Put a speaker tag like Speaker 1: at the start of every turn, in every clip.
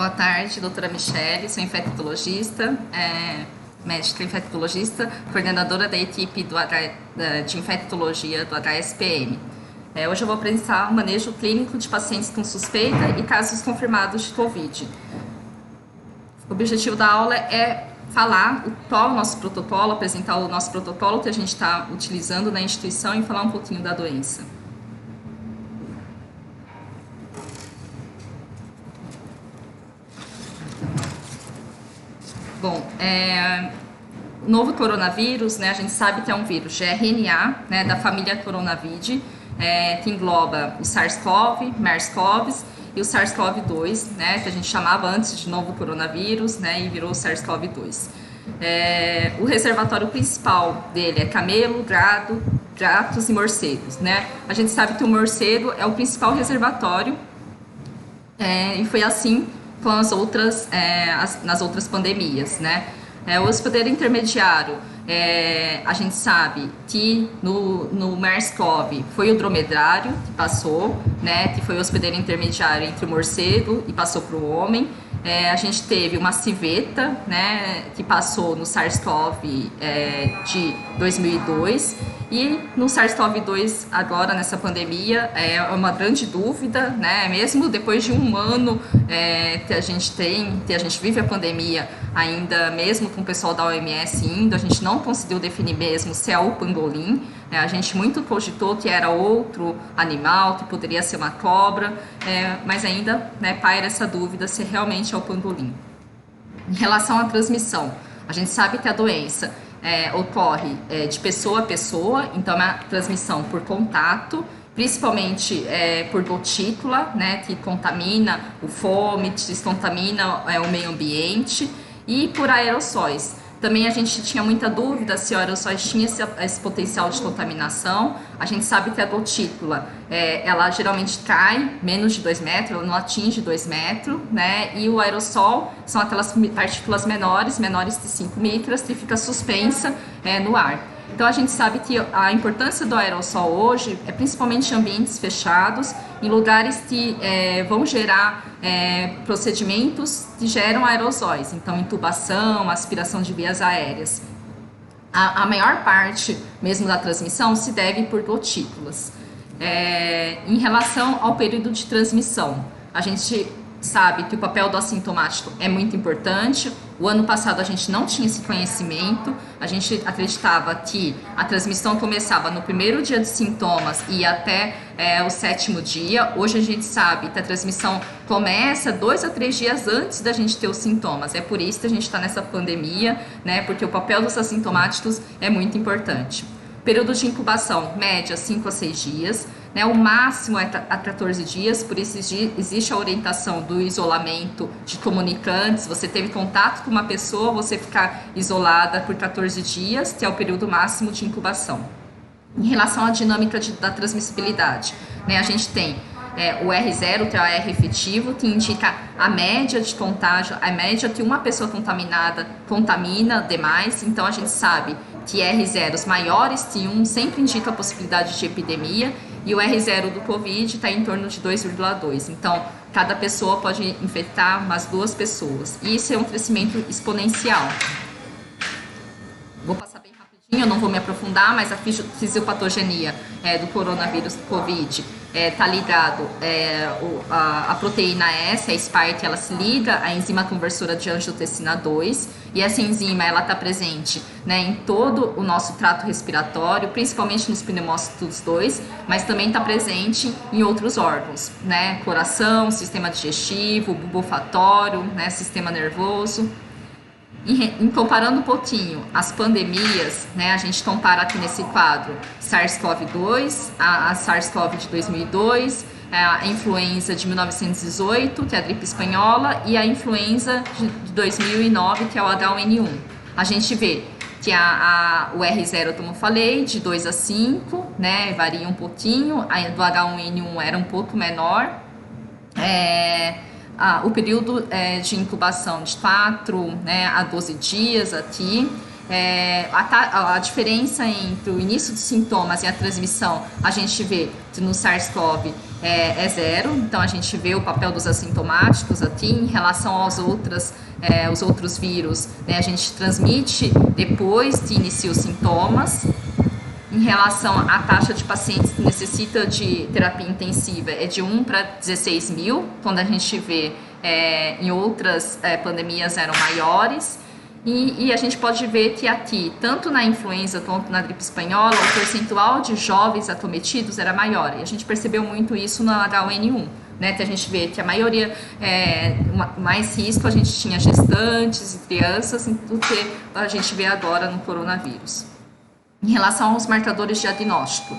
Speaker 1: Boa tarde, doutora Michele, sou infectologista, médica infectologista, coordenadora da equipe de infectologia do HSPM. Hoje eu vou apresentar o manejo clínico de pacientes com suspeita e casos confirmados de Covid. O objetivo da aula é falar qual é o nosso protocolo, apresentar o nosso protocolo que a gente está utilizando na instituição e falar um pouquinho da doença. Bom, o novo coronavírus, né, a gente sabe que é um vírus de RNA, né, da família Coronaviridae, que engloba o SARS-CoV, MERS-CoV e o SARS-CoV-2, né, que a gente chamava antes de novo coronavírus, né, e virou o SARS-CoV-2. O reservatório principal dele é camelo, gado, gatos e morcegos, né? A gente sabe que o morcego é o principal reservatório e foi assim com as outras, nas outras pandemias, né? O hospedeiro intermediário, a gente sabe que no MERS-CoV foi o dromedário que passou, né? Que foi o hospedeiro intermediário entre o morcego e passou para o homem. A gente teve uma civeta, né, que passou no SARS-CoV de 2002 e no SARS-CoV-2 agora nessa pandemia é uma grande dúvida, né, mesmo depois de um ano que a gente vive a pandemia ainda, mesmo com o pessoal da OMS indo, a gente não conseguiu definir mesmo se é o pangolim. A gente muito cogitou que era outro animal, que poderia ser uma cobra, mas ainda, né, paira essa dúvida se realmente é o pangolim. Em relação à transmissão, a gente sabe que a doença ocorre de pessoa a pessoa, então é uma transmissão por contato, principalmente por gotícula, né, que contamina o fômites, contamina o meio ambiente, e por aerossóis. Também a gente tinha muita dúvida se o aerossóis tinha esse potencial de contaminação. A gente sabe que a gotícula, ela geralmente cai menos de 2 metros, ela não atinge 2 metros, né? E o aerossol são aquelas partículas menores de 5 micras, que fica suspensa no ar. Então a gente sabe que a importância do aerossol hoje é principalmente em ambientes fechados, em lugares que vão gerar procedimentos que geram aerossóis, então intubação, aspiração de vias aéreas. A maior parte mesmo da transmissão se deve por gotículas. Em relação ao período de transmissão, a gente sabe que o papel do assintomático é muito importante. O ano passado a gente não tinha esse conhecimento, a gente acreditava que a transmissão começava no primeiro dia dos sintomas e até o 7º dia. Hoje a gente sabe que a transmissão começa 2 a 3 dias antes da gente ter os sintomas. É por isso que a gente está nessa pandemia, né? Porque o papel dos assintomáticos é muito importante. Período de incubação, média 5 a 6 dias, né? O máximo é a 14 dias, por isso existe a orientação do isolamento de comunicantes. Você teve contato com uma pessoa, você ficar isolada por 14 dias, que é o período máximo de incubação. Em relação à dinâmica da transmissibilidade, né? A gente tem o R0, que é o R efetivo, que indica a média de contágio, a média que uma pessoa contaminada contamina demais. Então a gente sabe que R0 maiores que 1 sempre indica a possibilidade de epidemia, e o R0 do Covid está em torno de 2,2. Então, cada pessoa pode infectar umas 2 pessoas. E isso é um crescimento exponencial. Vou passar bem rapidinho, eu não vou me aprofundar, mas a fisiopatogenia do coronavírus do Covid está ligado a proteína S, a spike, ela se liga à enzima conversora de angiotensina 2, e essa enzima ela está presente, né, em todo o nosso trato respiratório, principalmente nos pneumócitos 2, mas também está presente em outros órgãos, né, coração, sistema digestivo, bulbo olfatório, né, sistema nervoso. Em comparando um pouquinho as pandemias, né, a gente compara aqui nesse quadro SARS-CoV-2, a SARS-CoV de 2002, a influenza de 1918, que é a gripe espanhola, e a influenza de 2009, que é o H1N1. A gente vê que o R0, como eu falei, de 2 a 5, né, varia um pouquinho, a do H1N1 era um pouco menor. O período de incubação de 4, né, a 12 dias aqui. a diferença entre o início dos sintomas e a transmissão, a gente vê que no SARS-CoV é zero, então a gente vê o papel dos assintomáticos aqui em relação aos os outros vírus, né? A gente transmite depois que inicia os sintomas. Em relação à taxa de pacientes que necessitam de terapia intensiva, é de 1 para 16 mil, quando a gente vê em outras pandemias eram maiores. E a gente pode ver que aqui, tanto na influenza quanto na gripe espanhola, o percentual de jovens acometidos era maior. E a gente percebeu muito isso na H1N1, né? Que a gente vê que a maioria, mais risco a gente tinha gestantes e crianças do que a gente vê agora no coronavírus. Em relação aos marcadores de diagnóstico,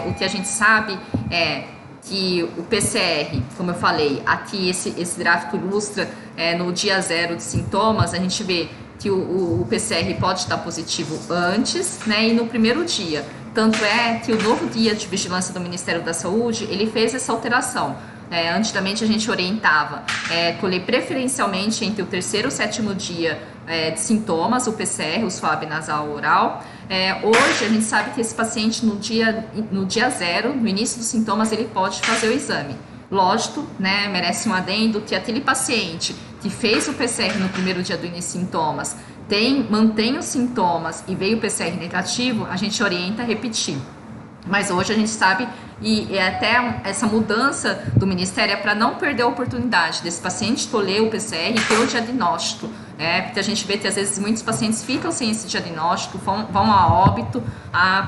Speaker 1: o que a gente sabe é que o PCR, como eu falei, aqui esse gráfico ilustra no dia zero de sintomas, a gente vê que o PCR pode estar positivo antes, né, e no primeiro dia. Tanto é que o novo guia de vigilância do Ministério da Saúde, ele fez essa alteração. Antigamente a gente orientava colher preferencialmente entre o terceiro e o sétimo dia de sintomas, o PCR, o swab nasal oral. Hoje a gente sabe que esse paciente no dia zero, no início dos sintomas, ele pode fazer o exame. Lógico, né, merece um adendo que aquele paciente que fez o PCR no primeiro dia do início dos sintomas, mantém os sintomas e veio o PCR negativo, a gente orienta a repetir. Mas hoje a gente sabe, e até essa mudança do Ministério é para não perder a oportunidade desse paciente colher o PCR e ter o diagnóstico. Porque a gente vê que às vezes muitos pacientes ficam sem esse diagnóstico, vão a óbito,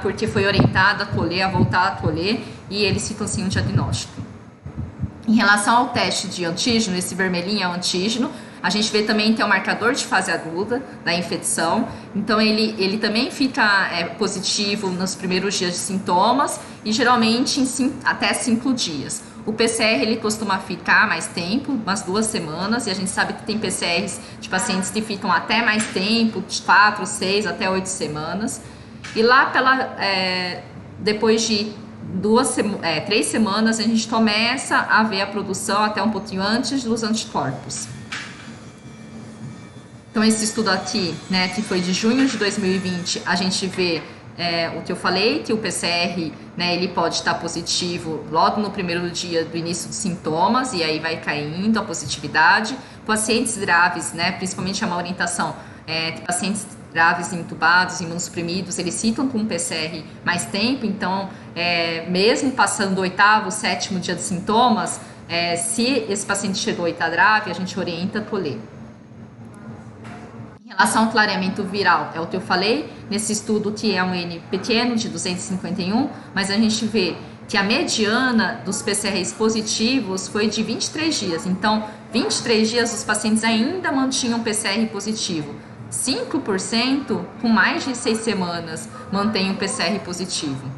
Speaker 1: porque foi orientado a colher, a voltar a colher, e eles ficam sem um diagnóstico. Em relação ao teste de antígeno, esse vermelhinho é o antígeno, a gente vê também que é o marcador de fase aguda da infecção, então ele também fica positivo nos primeiros dias de sintomas e geralmente até 5 dias. O PCR ele costuma ficar mais tempo, umas 2 semanas, e a gente sabe que tem PCRs de pacientes que ficam até mais tempo, de 4, 6, até 8 semanas. E lá depois de 3 semanas a gente começa a ver a produção até um pouquinho antes dos anticorpos. Então esse estudo aqui, né, que foi de junho de 2020, a gente vê o que eu falei, que o PCR, né, ele pode estar positivo logo no primeiro dia do início dos sintomas, e aí vai caindo a positividade. Pacientes graves, né, principalmente uma orientação de pacientes graves, intubados, imunossuprimidos, eles ficam com o PCR mais tempo, então mesmo passando o 8º, 7º dia de sintomas, se esse paciente chegou e está grave, a gente orienta a colher. Em relação ao clareamento viral, é o que eu falei, nesse estudo que é um N pequeno, de 251, mas a gente vê que a mediana dos PCRs positivos foi de 23 dias. Então, 23 dias os pacientes ainda mantinham PCR positivo. 5% com mais de 6 semanas mantém um PCR positivo.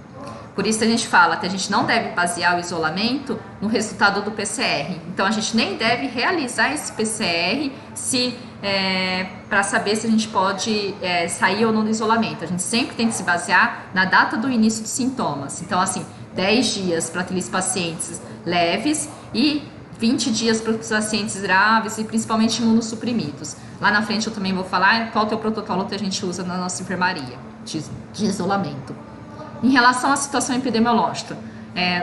Speaker 1: Por isso a gente fala que a gente não deve basear o isolamento no resultado do PCR. Então a gente nem deve realizar esse PCR para saber se a gente pode sair ou não do isolamento. A gente sempre tem que se basear na data do início dos sintomas. Então, assim, 10 dias para aqueles pacientes leves e 20 dias para os pacientes graves e principalmente imunossuprimidos. Lá na frente eu também vou falar qual que é o protocolo que a gente usa na nossa enfermaria de isolamento. Em relação à situação epidemiológica,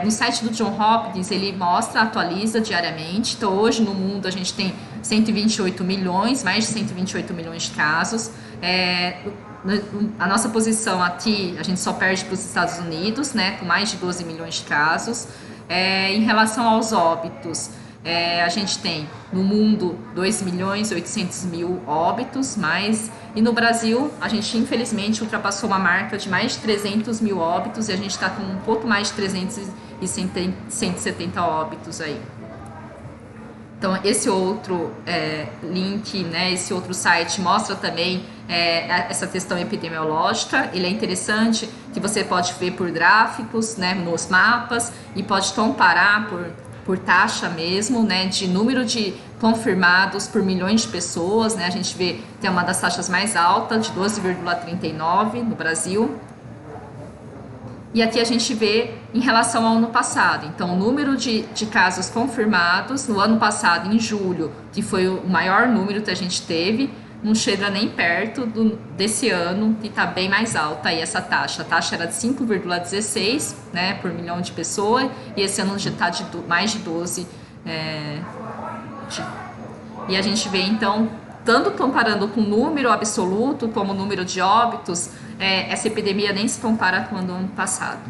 Speaker 1: no site do Johns Hopkins ele mostra, atualiza diariamente. Então hoje no mundo a gente tem 128 milhões, mais de 128 milhões de casos. A nossa posição aqui, a gente só perde para os Estados Unidos, né, com mais de 12 milhões de casos. Em relação aos óbitos, a gente tem no mundo 2.800.000 óbitos, e no Brasil a gente infelizmente ultrapassou uma marca de mais de 300.000 óbitos e a gente está com um pouco mais de 170 óbitos aí. Então esse outro link, né, esse outro site mostra também essa questão epidemiológica. Ele é interessante que você pode ver por gráficos, né, nos mapas, e pode comparar por taxa mesmo, né, de número de confirmados por milhões de pessoas, né, a gente vê que tem uma das taxas mais altas, de 12,39 no Brasil. E aqui a gente vê em relação ao ano passado. Então, o número de casos confirmados no ano passado, em julho, que foi o maior número que a gente teve, não chega nem perto desse ano, que está bem mais alta aí essa taxa. A taxa era de 5,16, né, por milhão de pessoas, e esse ano já está de mais de 12. E a gente vê, então, tanto comparando com o número absoluto, como o número de óbitos, essa epidemia nem se compara com o ano passado.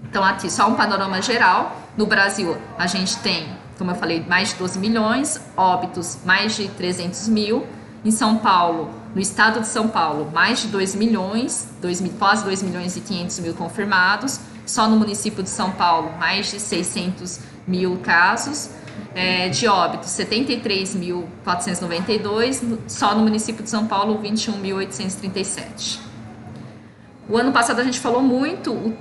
Speaker 1: Então, aqui só um panorama geral. No Brasil, a gente tem, como eu falei, mais de 12 milhões, óbitos mais de 300 mil. Em São Paulo, no estado de São Paulo, mais de 2 milhões, quase 2 milhões e 500 mil confirmados. Só no município de São Paulo, mais de 600 mil casos. De óbitos, 73.492, só no município de São Paulo, 21.837. O ano passado a gente falou muito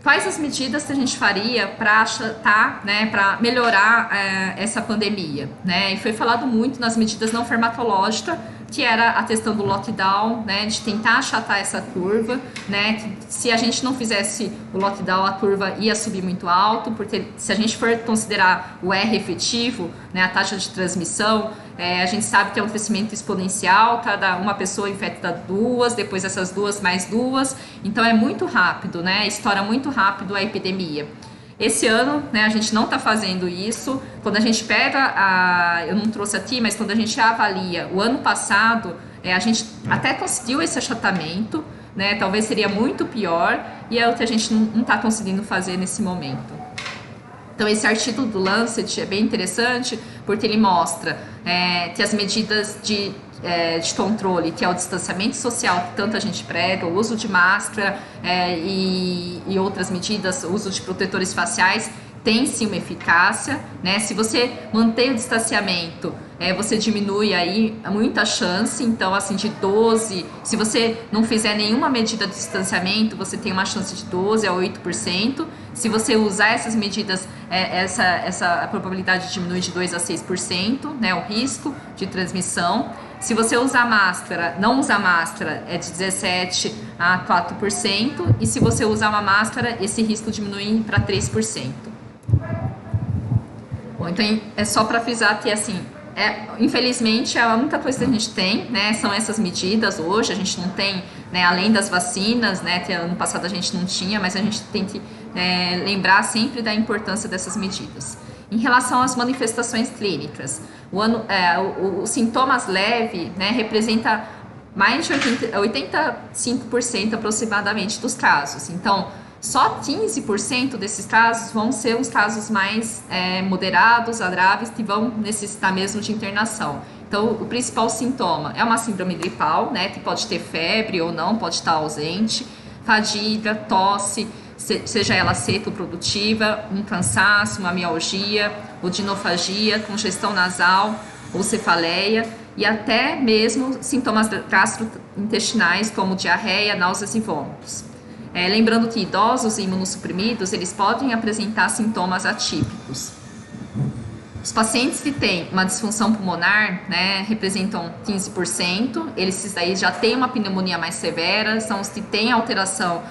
Speaker 1: quais as medidas que a gente faria para melhorar essa pandemia, né? E foi falado muito nas medidas não farmacológicas, que era a questão do lockdown, né, de tentar achatar essa curva, né, que se a gente não fizesse o lockdown, a curva ia subir muito alto, porque se a gente for considerar o R efetivo, né, a taxa de transmissão, a gente sabe que é um crescimento exponencial, cada uma pessoa infecta duas, depois essas duas mais duas, então é muito rápido, né, estoura muito rápido a epidemia. Esse ano, né, a gente não está fazendo isso. Quando a gente pega, eu não trouxe aqui, mas quando a gente avalia o ano passado, a gente até conseguiu esse achatamento, né, talvez seria muito pior, e é o que a gente não está conseguindo fazer nesse momento. Então, esse artigo do Lancet é bem interessante, porque ele mostra que as medidas de controle, que é o distanciamento social que tanta gente prega, o uso de máscara e outras medidas, o uso de protetores faciais, tem sim uma eficácia, né? Se você mantém o distanciamento, você diminui aí muita chance. Então, assim, de 12, se você não fizer nenhuma medida de distanciamento, você tem uma chance de 12 a 8%. Se você usar essas medidas, a probabilidade diminui de 2 a 6%, né? O risco de transmissão. Se você usar máscara, não usar máscara, é de 17 a 4%. E se você usar uma máscara, esse risco diminui para 3%. Bom, então é só para frisar que, assim, infelizmente, a única coisa que a gente tem, né, são essas medidas hoje. A gente não tem, né, além das vacinas, né, que ano passado a gente não tinha, mas a gente tem que lembrar sempre da importância dessas medidas. Em relação às manifestações clínicas, os sintomas leves, né, representa mais de 85% aproximadamente dos casos. Então, só 15% desses casos vão ser os casos mais moderados a graves, que vão necessitar mesmo de internação. Então, o principal sintoma é uma síndrome gripal, né, que pode ter febre ou não, pode estar ausente, fadiga, tosse, seja ela seca ou produtiva, um cansaço, uma mialgia, odinofagia, congestão nasal ou cefaleia, e até mesmo sintomas gastrointestinais como diarreia, náuseas e vômitos. Lembrando que idosos e imunossuprimidos, eles podem apresentar sintomas atípicos. Os pacientes que têm uma disfunção pulmonar, né, representam 15%, esses daí já têm uma pneumonia mais severa, são os que têm alteração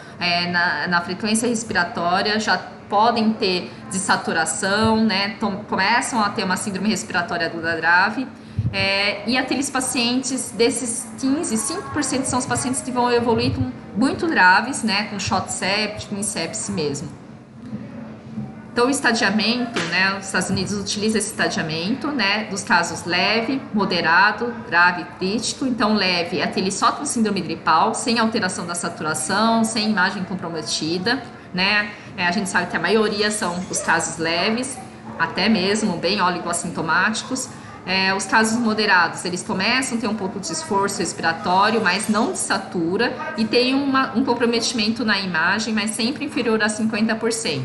Speaker 1: na frequência respiratória, já podem ter desaturação, né, começam a ter uma síndrome respiratória aguda grave. E aqueles pacientes, desses 5% são os pacientes que vão evoluir muito graves, né, com choque séptico, em sepse mesmo. Então, o estadiamento, né, os Estados Unidos utilizam esse estadiamento, né, dos casos leve, moderado, grave e crítico. Então, leve é aquele só com síndrome gripal, sem alteração da saturação, sem imagem comprometida, né. A gente sabe que a maioria são os casos leves, até mesmo bem oligoassintomáticos. Os casos moderados, eles começam a ter um pouco de esforço respiratório, mas não desatura, e tem um comprometimento na imagem, mas sempre inferior a 50%.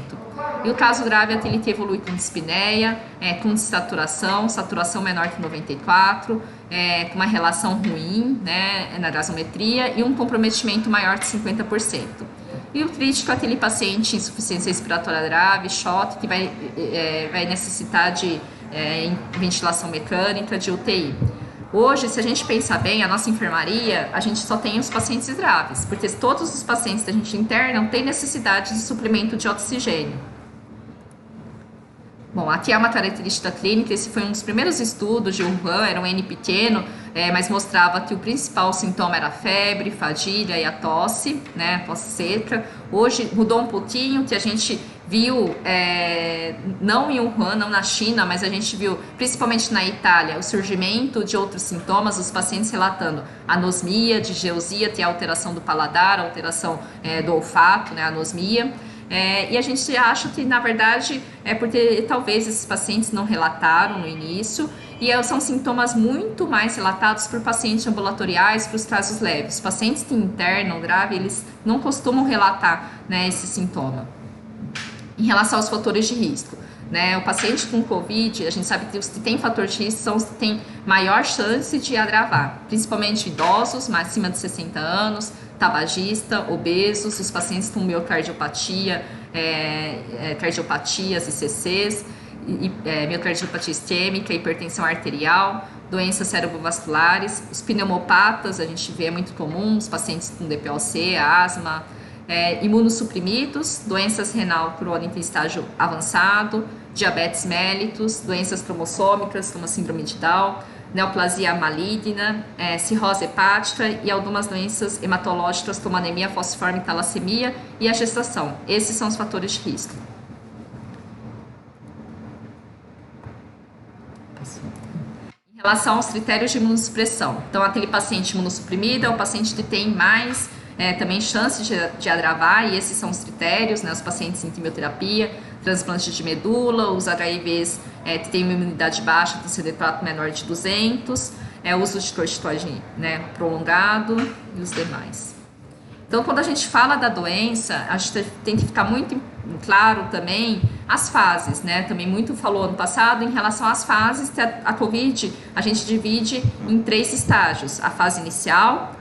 Speaker 1: E o caso grave é aquele que evolui com dispneia, com desaturação, saturação menor que 94%, com uma relação ruim, né, na gasometria, e um comprometimento maior que 50%. E o crítico é aquele paciente insuficiência respiratória grave, choque, que vai necessitar de ventilação mecânica, de UTI. Hoje, se a gente pensar bem, a nossa enfermaria, a gente só tem os pacientes graves, porque todos os pacientes que a gente interna têm necessidade de suplemento de oxigênio. Bom, aqui é uma característica clínica. Esse foi um dos primeiros estudos de Wuhan, era um N pequeno, mas mostrava que o principal sintoma era a febre, fadiga e a tosse, né, tosse seca. Hoje mudou um pouquinho, que a gente viu, não em Wuhan, não na China, mas a gente viu, principalmente na Itália, o surgimento de outros sintomas, os pacientes relatando anosmia, digeusia, que é a alteração do paladar, a alteração do olfato, né, anosmia. E a gente acha que, na verdade, é porque talvez esses pacientes não relataram no início, e são sintomas muito mais relatados por pacientes ambulatoriais, para os casos leves. Os pacientes que internam grave, eles não costumam relatar, né, esse sintoma. Em relação aos fatores de risco, né, o paciente com Covid, a gente sabe que os que têm fator de risco são os que têm maior chance de agravar, principalmente idosos, acima de 60 anos, tabagista, obesos, os pacientes com miocardiopatia, cardiopatias, ICCs, miocardiopatia isquêmica, hipertensão arterial, doenças cerebrovasculares, os pneumopatas, a gente vê, é muito comum, os pacientes com DPOC, asma, imunossuprimidos, doenças renal crônica em estágio avançado, diabetes mellitus, doenças cromossômicas, como a síndrome de Down, neoplasia maligna, cirrose hepática e algumas doenças hematológicas como anemia falciforme, talassemia e a gestação. Esses são os fatores de risco. Em relação aos critérios de imunossupressão, então aquele paciente imunossuprimido é o paciente que tem mais também chance de agravar, e esses são os critérios, né, os pacientes em quimioterapia, transplante de medula, os HIVs que têm uma imunidade baixa, tem CD4 menor de 200, uso de corticoide, né, prolongado e os demais. Então, quando a gente fala da doença, a gente tem que ficar muito claro também as fases, né? Também muito falou ano passado em relação às fases, que a COVID a gente divide em 3 estágios. A fase inicial,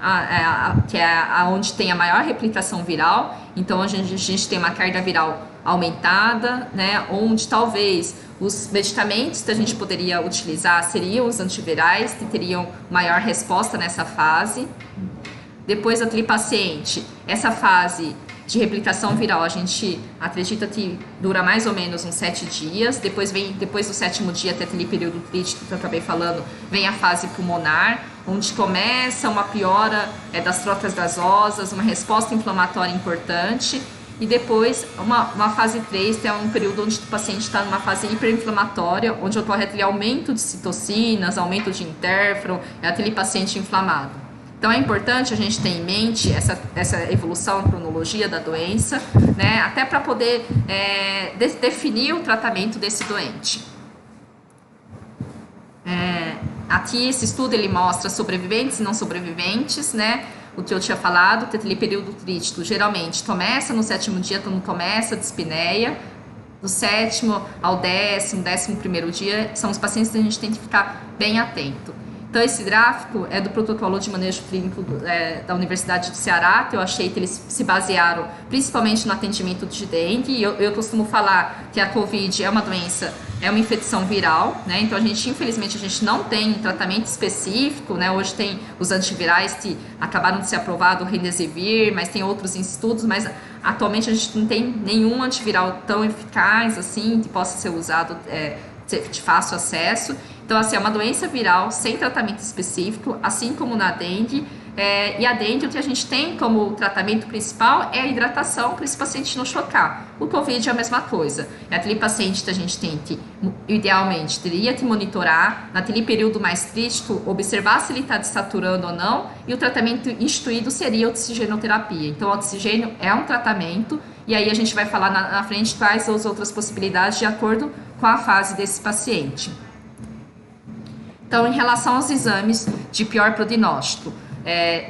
Speaker 1: que é onde tem a maior replicação viral, então a gente tem uma carga viral aumentada, né? Onde talvez os medicamentos que a gente poderia utilizar seriam os antivirais, que teriam maior resposta nessa fase. Depois daquele paciente, essa fase de replicação viral, a gente acredita que dura mais ou menos uns 7 dias. Depois do 7º dia, até aquele período crítico que eu acabei falando, vem a fase pulmonar, onde começa uma piora das trocas gasosas, uma resposta inflamatória importante. E depois uma fase 3, que é um período onde o paciente está numa fase hiperinflamatória, onde ocorre aquele aumento de citocinas, aumento de interferon, aquele paciente inflamado. Então é importante a gente ter em mente essa evolução, a cronologia da doença, né, até para poder definir o tratamento desse doente. Aqui esse estudo ele mostra sobreviventes e não sobreviventes, né? O que eu tinha falado, que aquele período crítico geralmente começa no 7º dia, quando começa a dispneia. Do 7º ao 11º dia são os pacientes que a gente tem que ficar bem atento. Então, esse gráfico é do protocolo de manejo clínico da Universidade do Ceará, que eu achei que eles se basearam principalmente no atendimento de dengue. E eu costumo falar que a COVID é uma doença, é uma infecção viral, né? Então, infelizmente, a gente não tem um tratamento específico, né? Hoje tem os antivirais que acabaram de ser aprovados, o Remdesivir, mas tem outros estudos, mas atualmente a gente não tem nenhum antiviral tão eficaz assim, que possa ser usado de fácil acesso. Então, assim, é uma doença viral sem tratamento específico, assim como na dengue. E a dengue, o que a gente tem como tratamento principal é a hidratação para esse paciente não chocar. O Covid é a mesma coisa. É aquele paciente que a gente tem que, idealmente, teria que monitorar, naquele período mais crítico, observar se ele está desaturando ou não, e o tratamento instituído seria a oxigenoterapia. Então, o oxigênio é um tratamento, e aí a gente vai falar na frente quais as outras possibilidades de acordo com a fase desse paciente. Então, em relação aos exames de pior prognóstico,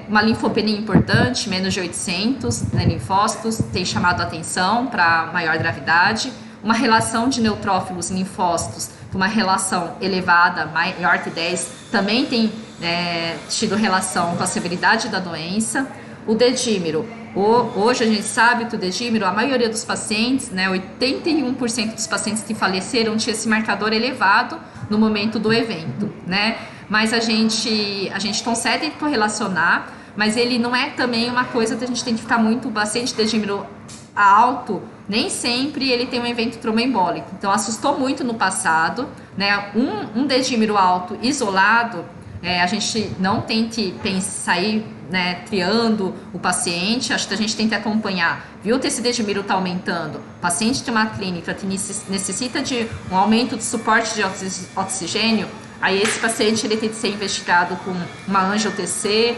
Speaker 1: uma linfopenia importante, menos de 800 linfócitos, tem chamado a atenção para maior gravidade. Uma relação de neutrófilos e linfócitos, uma relação elevada, maior que 10, também tem tido relação com a severidade da doença. O dedímero, hoje a gente sabe que o dedímero, a maioria dos pacientes, 81% dos pacientes que faleceram tinha esse marcador elevado no momento do evento, né? Mas a gente consegue correlacionar, mas ele não é também uma coisa que a gente tem que ficar muito, paciente dedímero alto, nem sempre ele tem um evento tromboembólico. Então, assustou muito no passado, né? Um dedímero alto isolado, a gente não tem que sair, né, triando o paciente, acho que a gente tem que acompanhar. Viu que esse dedímero está aumentando, o paciente tem uma clínica que necessita de um aumento de suporte de oxigênio, aí esse paciente ele tem que ser investigado com uma angio-TC,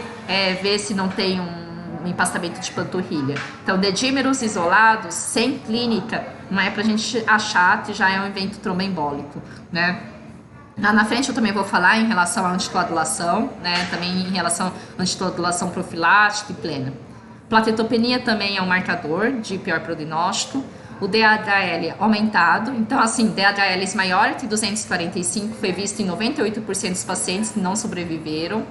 Speaker 1: ver se não tem um empastamento de panturrilha. Então, dedímeros isolados, sem clínica, não é para a gente achar que já é um evento tromboembólico, né? Lá na frente eu também vou falar em relação à anticoagulação, né? Também em relação à anticoagulação profilática e plena. Plaquetopenia também é um marcador de pior prognóstico. O DHL aumentado, então assim, DHLs maior que 245 foi visto em 98% dos pacientes que não sobreviveram.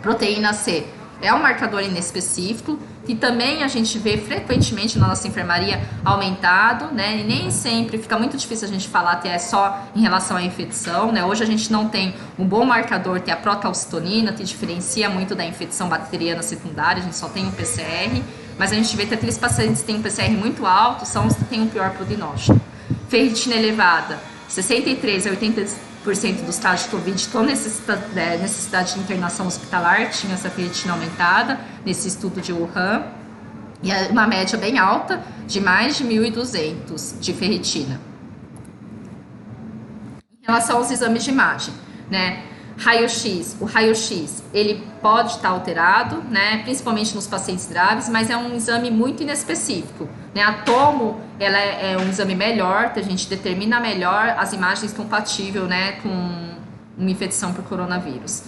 Speaker 1: Proteína C é um marcador inespecífico, que também a gente vê frequentemente na nossa enfermaria aumentado, né? E nem sempre fica muito difícil a gente falar que é só em relação à infecção, né? Hoje a gente não tem um bom marcador que é a procalcitonina, que diferencia muito da infecção bacteriana secundária, a gente só tem o PCR, mas a gente vê que aqueles pacientes que têm um PCR muito alto são os que têm um pior prognóstico. Ferritina elevada, 63 a 80% dos casos de Covid com necessidade de internação hospitalar, tinha essa ferritina aumentada nesse estudo de Wuhan, e uma média bem alta de mais de 1.200 de ferritina. Em relação aos exames de imagem, né? O raio-x, ele pode estar alterado, né, principalmente nos pacientes graves, mas é um exame muito inespecífico, né? A tomo, ela é um exame melhor, que a gente determina melhor as imagens compatíveis, né, com uma infecção por coronavírus.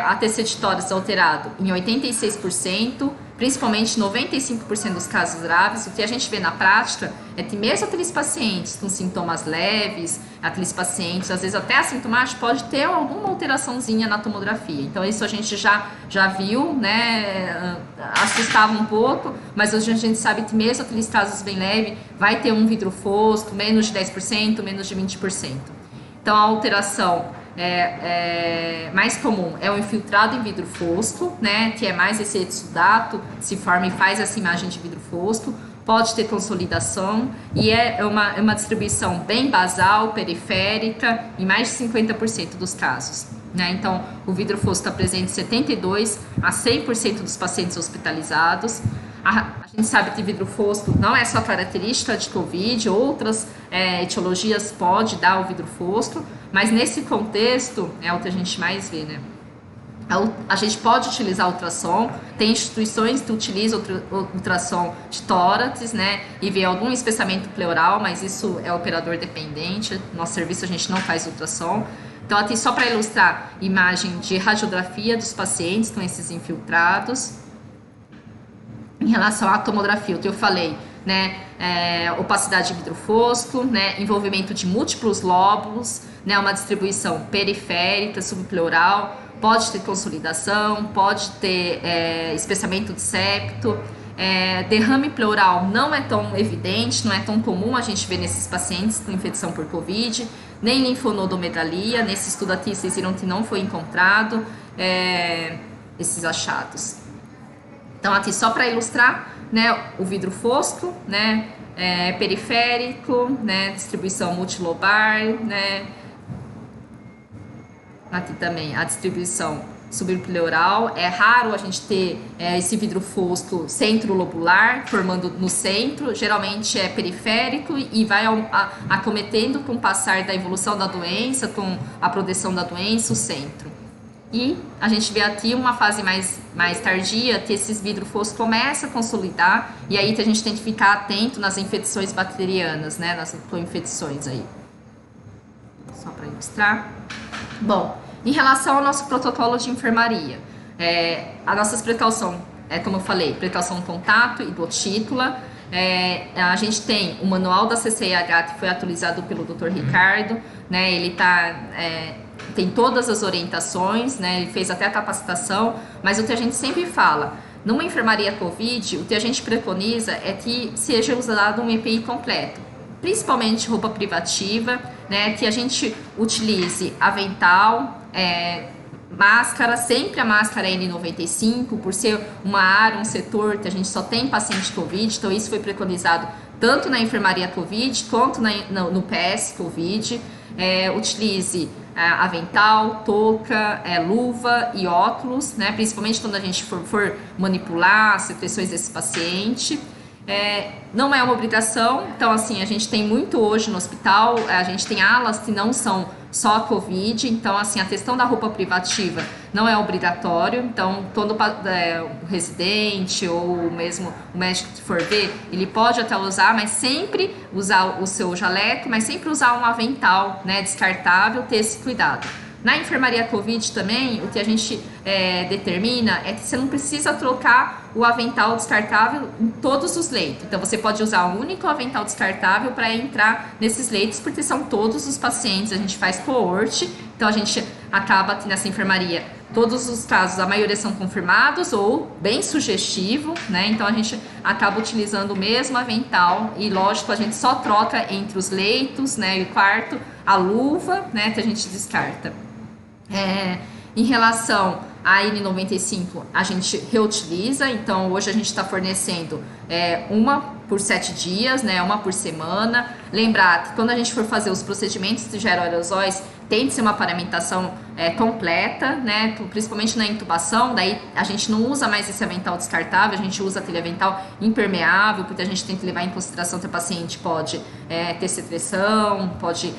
Speaker 1: A TC de tórax alterado em 86%, principalmente 95% dos casos graves. O que a gente vê na prática é que mesmo aqueles pacientes com sintomas leves, aqueles pacientes, às vezes até assintomáticos, pode ter alguma alteraçãozinha na tomografia. Então isso a gente já viu, né, assustava um pouco, mas hoje a gente sabe que mesmo aqueles casos bem leves, vai ter um vidro fosco, menos de 10%, menos de 20%. Então a alteração mais comum é o infiltrado em vidro fosco, né, que é mais esse exudato, se forma e faz essa imagem de vidro fosco, pode ter consolidação e é uma distribuição bem basal, periférica, em mais de 50% dos casos, né? Então, o vidro fosco está presente em 72% a 100% dos pacientes hospitalizados. A gente sabe que vidro fosco não é só característica de Covid, outras etiologias pode dar o vidro fosco, mas nesse contexto é o que a gente mais vê, né? A gente pode utilizar ultrassom, tem instituições que utilizam ultrassom de tórax, né, e vê algum espessamento pleural, mas isso é operador dependente, nosso serviço a gente não faz ultrassom. Então aqui só para ilustrar, imagem de radiografia dos pacientes com esses infiltrados. Em relação à tomografia, o que eu falei, né, opacidade de vidro fosco, né, envolvimento de múltiplos lóbulos, né, uma distribuição periférica, subpleural, pode ter consolidação, pode ter espessamento de septo, derrame pleural não é tão evidente, não é tão comum a gente ver nesses pacientes com infecção por Covid, nem linfonodomegalia, nesse estudo aqui vocês viram que não foi encontrado esses achados. Então aqui só para ilustrar, né, o vidro fosco, né, periférico, né, distribuição multilobar, né, aqui também a distribuição subpleural. É raro a gente ter esse vidro fosco centro-lobular formando no centro, geralmente é periférico e vai acometendo com o passar da evolução da doença, com a progressão da doença, o centro. E a gente vê aqui uma fase mais tardia, que esses vidros foscos começam a consolidar, e aí que a gente tem que ficar atento nas infecções bacterianas, né, nas co-infecções aí. Só para ilustrar. Bom, em relação ao nosso protocolo de enfermaria, a nossa precaução, como eu falei, precaução contato e gotícula. A gente tem o manual da CCIH que foi atualizado pelo Dr. Ricardo, né, ele tem todas as orientações, né, ele fez até a capacitação, mas o que a gente sempre fala, numa enfermaria Covid, o que a gente preconiza é que seja usado um EPI completo, principalmente roupa privativa, né, que a gente utilize avental, Máscara, sempre a máscara N95, por ser uma área, um setor que a gente só tem paciente Covid, então isso foi preconizado tanto na enfermaria Covid quanto no PS Covid. Utilize avental, touca, luva e óculos, né? Principalmente quando a gente for manipular as secreções desse paciente. Não é uma obrigação, então assim, a gente tem muito hoje no hospital, a gente tem alas que não são só Covid, então assim, a questão da roupa privativa não é obrigatório, então todo o residente ou mesmo o médico que for ver, ele pode até usar, mas sempre usar o seu jaleco, mas sempre usar um avental, né, descartável, ter esse cuidado. Na enfermaria Covid também, o que a gente determina é que você não precisa trocar o avental descartável em todos os leitos. Então, você pode usar um único avental descartável para entrar nesses leitos, porque são todos os pacientes, a gente faz coorte, então a gente acaba que nessa enfermaria, todos os casos, a maioria são confirmados ou bem sugestivo, né? Então, a gente acaba utilizando o mesmo avental e, lógico, a gente só troca entre os leitos, né, e o quarto, a luva, né, que a gente descarta. Em relação à N95, a gente reutiliza, então hoje a gente está fornecendo uma por 7 dias, né, uma por semana. Lembrar que quando a gente for fazer os procedimentos de aerosóis, tem de ser uma paramentação completa, né, principalmente na intubação, daí a gente não usa mais esse avental descartável, a gente usa aquele avental impermeável, porque a gente tem que levar em consideração que o paciente pode ter secreção, pode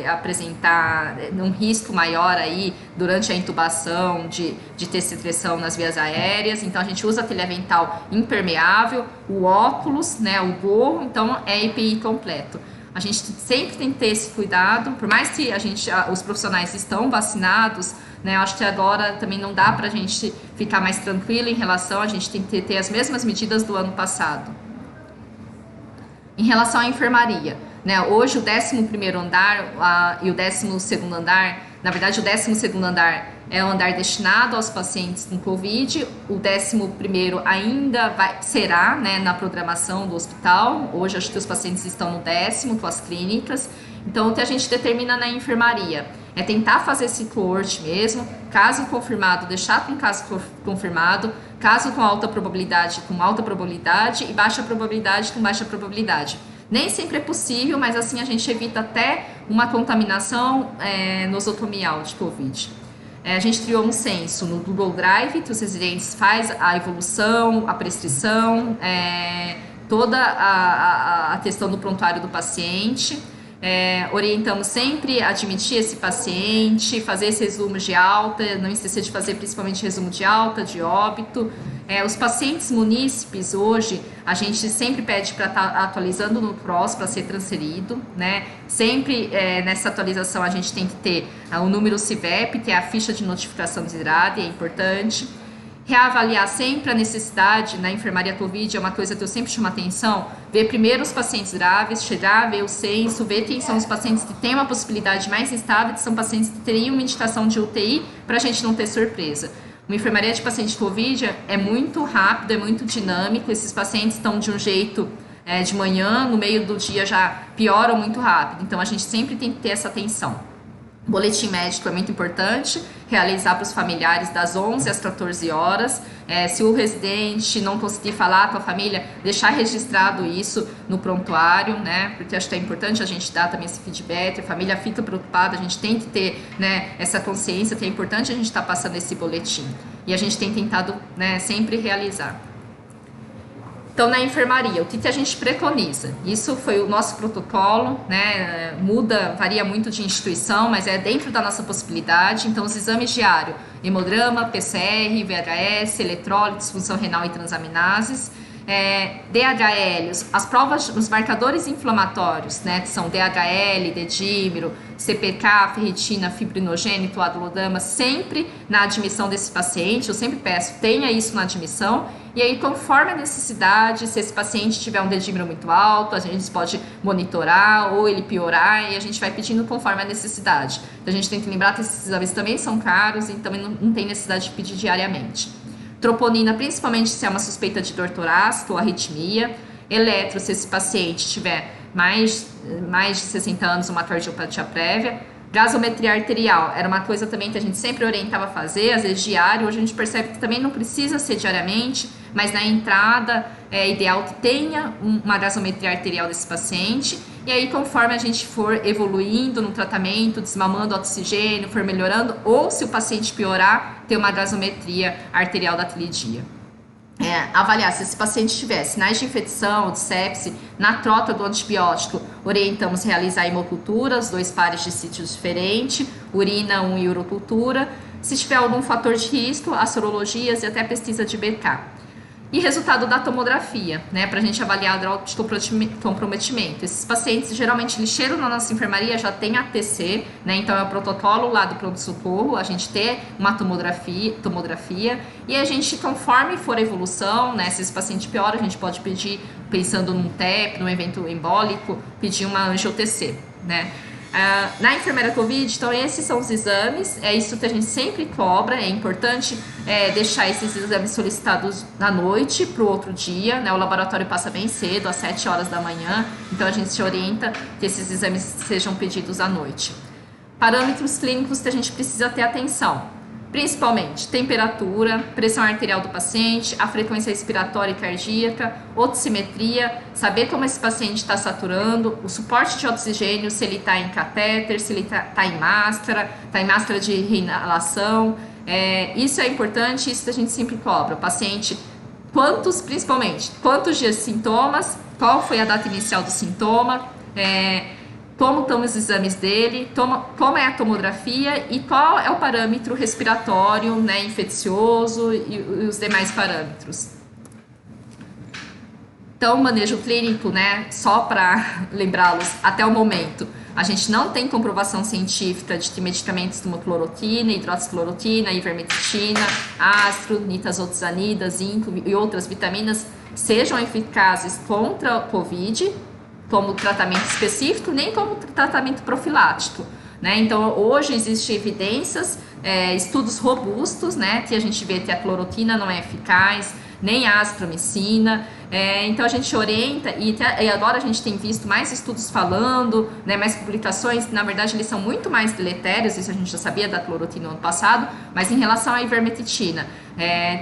Speaker 1: apresentar um risco maior aí durante a intubação de ter secreção nas vias aéreas, então a gente usa aquele avental impermeável, o óculos, né, o gorro, então é EPI completo. A gente sempre tem que ter esse cuidado, por mais que os profissionais estão vacinados, né, eu acho que agora também não dá para a gente ficar mais tranquilo em relação, a gente tem que ter as mesmas medidas do ano passado. Em relação à enfermaria, né, hoje o 11º andar e o 12º andar, na verdade o 12º andar é o andar destinado aos pacientes com Covid, o 11º ainda será, né, na programação do hospital, hoje acho que os pacientes estão no 10º com as clínicas, então o que a gente determina na enfermaria é tentar fazer esse coorte mesmo, caso confirmado, deixar com caso confirmado, caso com alta probabilidade e baixa probabilidade com baixa probabilidade. Nem sempre é possível, mas assim a gente evita até uma contaminação nosocomial de Covid. A gente criou um censo no Google Drive, que os residentes fazem a evolução, a prescrição, toda a questão do prontuário do paciente. Orientamos sempre a admitir esse paciente, fazer esse resumo de alta, não esquecer de fazer principalmente resumo de alta, de óbito. Os pacientes munícipes hoje, a gente sempre pede para estar atualizando no PROS para ser transferido, né? Sempre nessa atualização a gente tem que ter o número CIVEP, que é a ficha de notificação de idade, é importante. Reavaliar sempre a necessidade na enfermaria Covid, é uma coisa que eu sempre chamo atenção, ver primeiro os pacientes graves, chegar, ver o censo, ver quem são os pacientes que têm uma possibilidade mais estável, que são pacientes que teriam uma indicação de UTI, para a gente não ter surpresa. Uma enfermaria de paciente Covid é muito rápido, é muito dinâmico, esses pacientes estão de um jeito de manhã, no meio do dia já pioram muito rápido, então a gente sempre tem que ter essa atenção. Boletim médico é muito importante, realizar para os familiares das 11 às 14 horas. Se o residente não conseguir falar com a família, deixar registrado isso no prontuário, né? Porque acho que é importante a gente dar também esse feedback, a família fica preocupada, a gente tem que ter, né, essa consciência que é importante a gente estar passando esse boletim. E a gente tem tentado, né, sempre realizar. Então, na enfermaria, o que a gente preconiza? Isso foi o nosso protocolo, né? Varia muito de instituição, mas é dentro da nossa possibilidade. Então, os exames diários, hemograma, PCR, VHS, eletrólitos, função renal e transaminases, DHL, as provas, os marcadores inflamatórios, né, que são DHL, dedímero, CPK, ferritina, fibrinogênio, coagulodama, sempre na admissão desse paciente, eu sempre peço, tenha isso na admissão, e aí conforme a necessidade, se esse paciente tiver um dedímero muito alto, a gente pode monitorar ou ele piorar, e a gente vai pedindo conforme a necessidade. Então a gente tem que lembrar que esses exames também são caros e também não tem necessidade de pedir diariamente. Troponina, principalmente se é uma suspeita de dor torácica ou arritmia. Eletro, se esse paciente tiver mais de 60 anos, uma cardiopatia prévia. Gasometria arterial era uma coisa também que a gente sempre orientava a fazer, às vezes diário. Hoje a gente percebe que também não precisa ser diariamente, mas na entrada é ideal que tenha uma gasometria arterial desse paciente. E aí, conforme a gente for evoluindo no tratamento, desmamando o oxigênio, for melhorando, ou se o paciente piorar, ter uma gasometria arterial da tilidia. Avaliar se esse paciente tiver sinais de infecção, de sepse, na trota do antibiótico, orientamos realizar hemoculturas, 2 pares de sítios diferentes, urina 1 e urocultura. Se tiver algum fator de risco, as sorologias e até pesquisa de BK. E resultado da tomografia, né, para a gente avaliar o grau de comprometimento. Esses pacientes, geralmente, eles chegam na nossa enfermaria, já tem ATC, né, então é o protocolo lá do pronto-socorro, a gente ter uma tomografia, e a gente, conforme for a evolução, né, se esse paciente piora, a gente pode pedir, pensando num TEP, num evento embólico, pedir uma angio-TC, né. Na enfermeira Covid, então esses são os exames, é isso que a gente sempre cobra, é importante deixar esses exames solicitados na noite para o outro dia, né? O laboratório passa bem cedo, às 7 horas da manhã, então a gente se orienta que esses exames sejam pedidos à noite. Parâmetros clínicos que a gente precisa ter atenção. Principalmente temperatura, pressão arterial do paciente, a frequência respiratória e cardíaca, oximetria, saber como esse paciente está saturando, o suporte de oxigênio, se ele está em catéter, se ele está em máscara de reinalação. Isso é importante, isso a gente sempre cobra. O paciente, principalmente, quantos dias de sintomas, qual foi a data inicial do sintoma, como estão os exames dele, como é a tomografia e qual é o parâmetro respiratório, né, infeccioso e os demais parâmetros. Então, manejo clínico, né, só para lembrá-los, até o momento, a gente não tem comprovação científica de que medicamentos como cloroquina, hidroxicloroquina, ivermectina, ácido, nitazoxanida, zinco e outras vitaminas sejam eficazes contra o COVID, como tratamento específico, nem como tratamento profilático, né? Então, hoje existem evidências, estudos robustos, né, que a gente vê que a cloroquina não é eficaz, nem a azitromicina, então a gente orienta, e agora a gente tem visto mais estudos falando, né, mais publicações, que na verdade eles são muito mais deletérios, isso a gente já sabia da cloroquina no ano passado, mas em relação à ivermectina,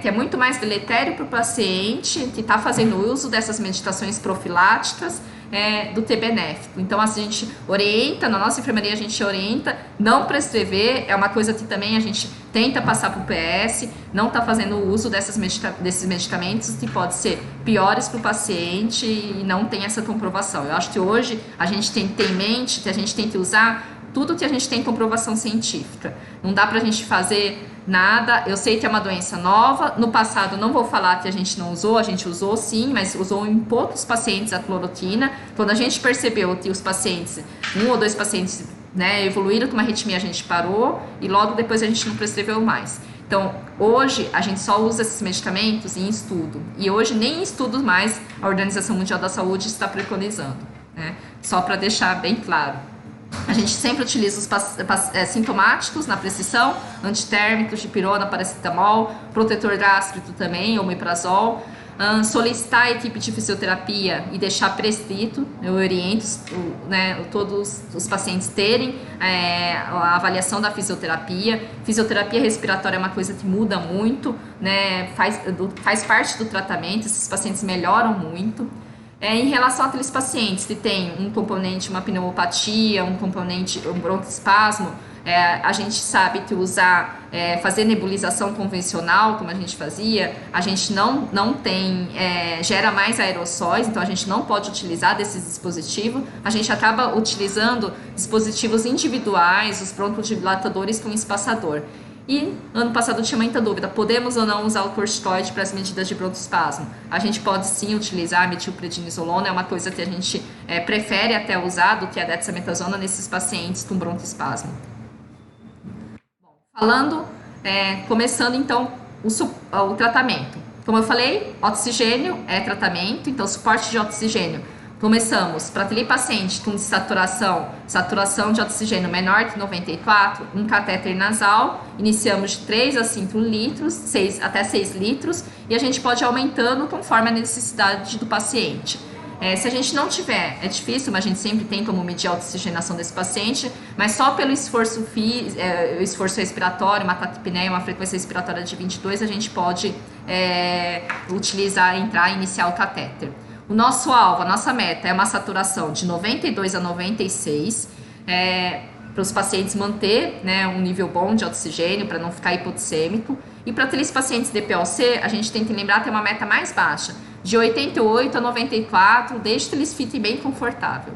Speaker 1: que é muito mais deletério para o paciente que está fazendo uso dessas medicações profiláticas, do que benéfico. Então a gente orienta, na nossa enfermaria a gente orienta, não prescrever, é uma coisa que também a gente tenta passar para o PS, não está fazendo uso desses medicamentos que pode ser piores para o paciente e não tem essa comprovação. Eu acho que hoje a gente tem que ter em mente que a gente tem que usar tudo que a gente tem comprovação científica. Não dá para a gente fazer nada. Eu sei que é uma doença nova. No passado, não vou falar que a gente não usou, a gente usou sim, mas usou em poucos pacientes a cloroquina. Quando a gente percebeu que os pacientes, 1 ou 2 pacientes, né, evoluíram com uma arritmia, a gente parou e logo depois a gente não prescreveu mais. Então, hoje a gente só usa esses medicamentos em estudo. E hoje nem em estudos mais a Organização Mundial da Saúde está preconizando, né? Só para deixar bem claro. A gente sempre utiliza os sintomáticos na prescrição, antitérmicos, dipirona, paracetamol, protetor gástrico também, omeprazol. Solicitar a equipe de fisioterapia e deixar prescrito, eu oriento, né, todos os pacientes terem a avaliação da fisioterapia. Fisioterapia respiratória é uma coisa que muda muito, né, faz parte do tratamento, esses pacientes melhoram muito. Em relação àqueles pacientes que têm um componente, uma pneumopatia, um broncoespasmo, a gente sabe que fazer nebulização convencional, como a gente fazia, a gente não tem, gera mais aerossóis, então a gente não pode utilizar desses dispositivos, a gente acaba utilizando dispositivos individuais, os broncodilatadores com espaçador. E ano passado tinha muita dúvida, podemos ou não usar o corticoide para as medidas de broncoespasmo? A gente pode sim utilizar a metilprednisolona, é uma coisa que a gente prefere até usar do que a dexametasona nesses pacientes com broncoespasmo. Bom, começando então o tratamento. Como eu falei, oxigênio é tratamento, então suporte de oxigênio. Começamos, para aquele paciente com saturação de oxigênio menor que 94, um catéter nasal, iniciamos de 3 a 5 litros, até 6 litros, e a gente pode ir aumentando conforme a necessidade do paciente. Se a gente não tiver, é difícil, mas a gente sempre tem como medir a oxigenação desse paciente, mas só pelo esforço respiratório, uma taquipneia, uma frequência respiratória de 22, a gente pode entrar e iniciar o catéter. O nosso alvo, a nossa meta é uma saturação de 92 a 96, para os pacientes manter, né, um nível bom de oxigênio, para não ficar hipoxêmico. E para aqueles pacientes DPOC, a gente tem que lembrar ter uma meta mais baixa, de 88 a 94, desde que eles fiquem bem confortável.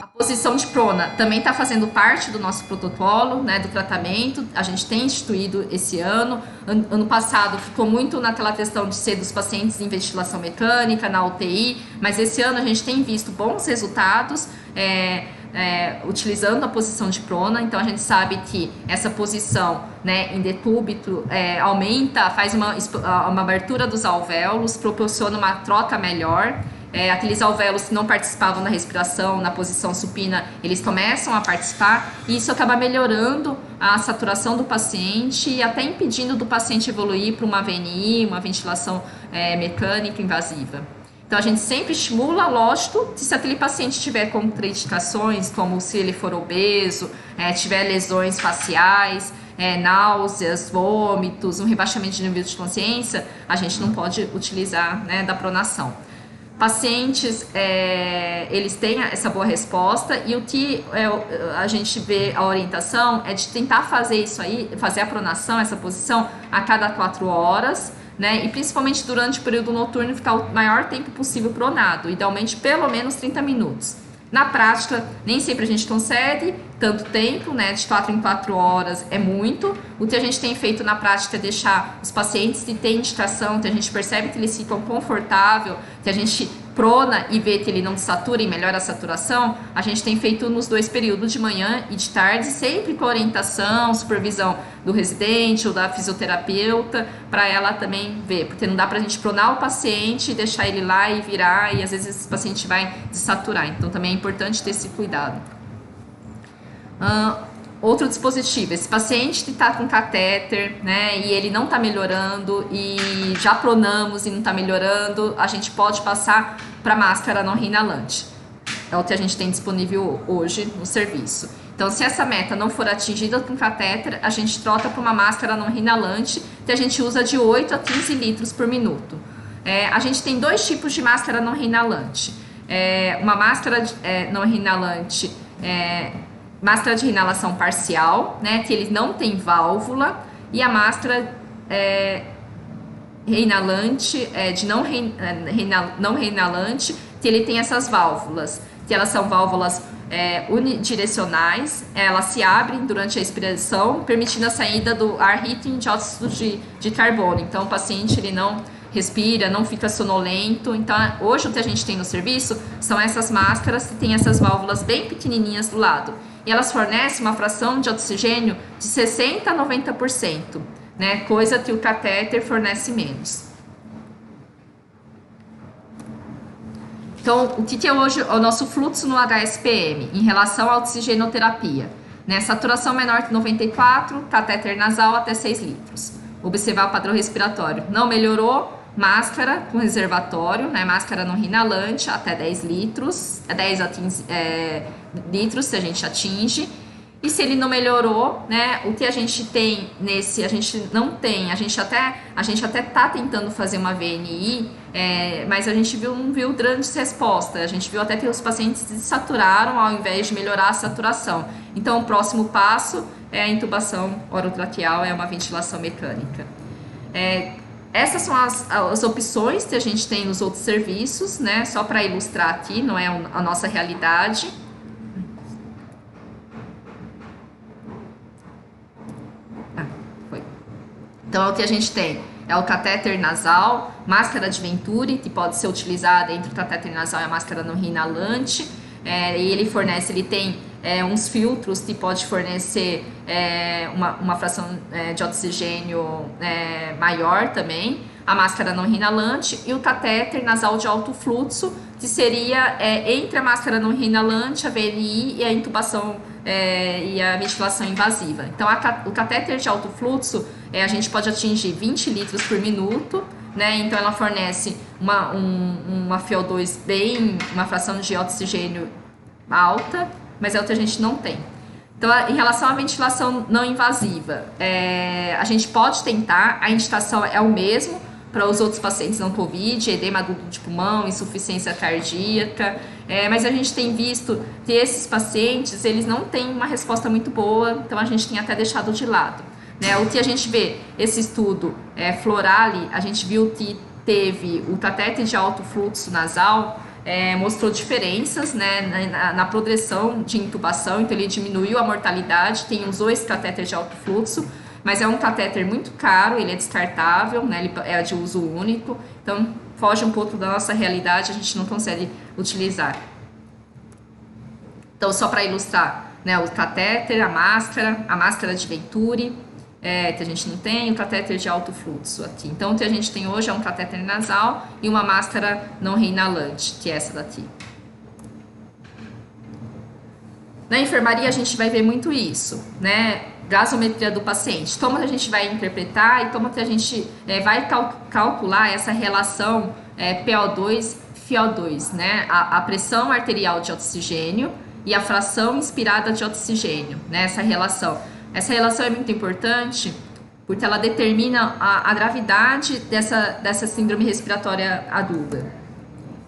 Speaker 1: A posição de prona também está fazendo parte do nosso protocolo, né, do tratamento. A gente tem instituído esse ano. Ano passado ficou muito naquela questão de ser dos pacientes em ventilação mecânica, na UTI, mas esse ano a gente tem visto bons resultados, utilizando a posição de prona. Então a gente sabe que essa posição, né, em decúbito aumenta, faz uma abertura dos alvéolos, proporciona uma troca melhor. Aqueles alvéolos que não participavam da respiração na posição supina, eles começam a participar, e isso acaba melhorando a saturação do paciente e até impedindo do paciente evoluir para uma VNI, uma ventilação mecânica invasiva. Então a gente sempre estimula, lógico, se aquele paciente tiver contraindicações, como se ele for obeso, tiver lesões faciais, náuseas, vômitos, um rebaixamento de nível de consciência, a gente não pode utilizar, né, da pronação. Pacientes, eles têm essa boa resposta, e o que a gente vê a orientação é de tentar fazer isso aí, fazer a pronação, essa posição, a cada 4 horas, né? E principalmente durante o período noturno, ficar o maior tempo possível pronado, idealmente pelo menos 30 minutos. Na prática, nem sempre a gente consegue tanto tempo, né? De 4 em 4 horas é muito. O que a gente tem feito na prática é deixar os pacientes que têm indicação, que a gente percebe que eles ficam confortáveis, que a gente prona e vê que ele não satura e melhora a saturação, a gente tem feito nos 2 períodos, de manhã e de tarde, sempre com orientação, supervisão do residente ou da fisioterapeuta, para ela também ver, porque não dá pra gente pronar o paciente, deixar ele lá e virar, e às vezes esse paciente vai desaturar, então também é importante ter esse cuidado. Outro dispositivo, esse paciente que está com catéter, né, e ele não está melhorando, e já pronamos e não está melhorando, a gente pode passar para máscara não reinalante. É o que a gente tem disponível hoje no serviço. Então, se essa meta não for atingida com catéter, a gente troca para uma máscara não reinalante, que a gente usa de 8 a 15 litros por minuto. A gente tem 2 tipos de máscara não reinalante. Uma máscara não reinalante, máscara de inalação parcial, né, que ele não tem válvula, e a máscara reinalante, de não reinalante, que ele tem essas válvulas, que elas são válvulas unidirecionais, elas se abrem durante a expiração, permitindo a saída do ar rico em dióxido de carbono. Então o paciente ele não respira, não fica sonolento. Então hoje o que a gente tem no serviço são essas máscaras que tem essas válvulas bem pequenininhas do lado. E elas fornecem uma fração de oxigênio de 60% a 90%, né? Coisa que o catéter fornece menos. Então, o que é hoje o nosso fluxo no HSPM em relação à oxigenoterapia? Né? Saturação menor que 94, catéter nasal até 6 litros. Observar o padrão respiratório. Não melhorou, máscara com reservatório, né? Máscara não reinalante até 10 litros, 10 a 15 litros se a gente atinge. E se ele não melhorou, né, o que a gente tem nesse, a gente não tem, a gente até tá tentando fazer uma VNI, mas a gente não viu grandes respostas. A gente viu até que os pacientes se saturaram ao invés de melhorar a saturação. Então o próximo passo é a intubação orotraqueal, é uma ventilação mecânica. Essas são as opções que a gente tem nos outros serviços, né? Só para ilustrar aqui, não é a nossa realidade. Então, o que a gente tem é o catéter nasal, máscara de Venturi, que pode ser utilizada entre o catéter nasal e a máscara não reinalante. E ele tem uns filtros que pode fornecer uma fração de oxigênio maior também, a máscara não reinalante, e o catéter nasal de alto fluxo, que seria entre a máscara não reinalante, a VNI e a intubação e a ventilação invasiva. Então, o catéter de alto fluxo, a gente pode atingir 20 litros por minuto, né? Então ela fornece uma FiO2 uma fração de oxigênio alta, mas é o que a gente não tem. Então, em relação à ventilação não invasiva, a gente pode tentar, a indicação é o mesmo para os outros pacientes não COVID, edema agudo de pulmão, insuficiência cardíaca, mas a gente tem visto que esses pacientes, eles não têm uma resposta muito boa, então a gente tem até deixado de lado. Né? O que a gente vê, esse estudo Florali, a gente viu que teve o catéter de alto fluxo nasal, mostrou diferenças, né, na progressão de intubação, então ele diminuiu a mortalidade, usou esse catéter de alto fluxo, mas é um catéter muito caro, ele é descartável, né, ele é de uso único, então foge um pouco da nossa realidade, a gente não consegue utilizar. Então, só para ilustrar, né, o catéter, a máscara de Venturi, que a gente não tem, o catéter de alto fluxo aqui. Então, o que a gente tem hoje é um catéter nasal e uma máscara não reinalante, que é essa daqui. Na enfermaria, a gente vai ver muito isso, né? Gasometria do paciente. Como a gente vai interpretar e como que a gente vai calcular essa relação PO2, FiO2, né? A pressão arterial de oxigênio e a fração inspirada de oxigênio, né? Essa relação. Essa relação é muito importante porque ela determina a gravidade dessa síndrome respiratória aguda.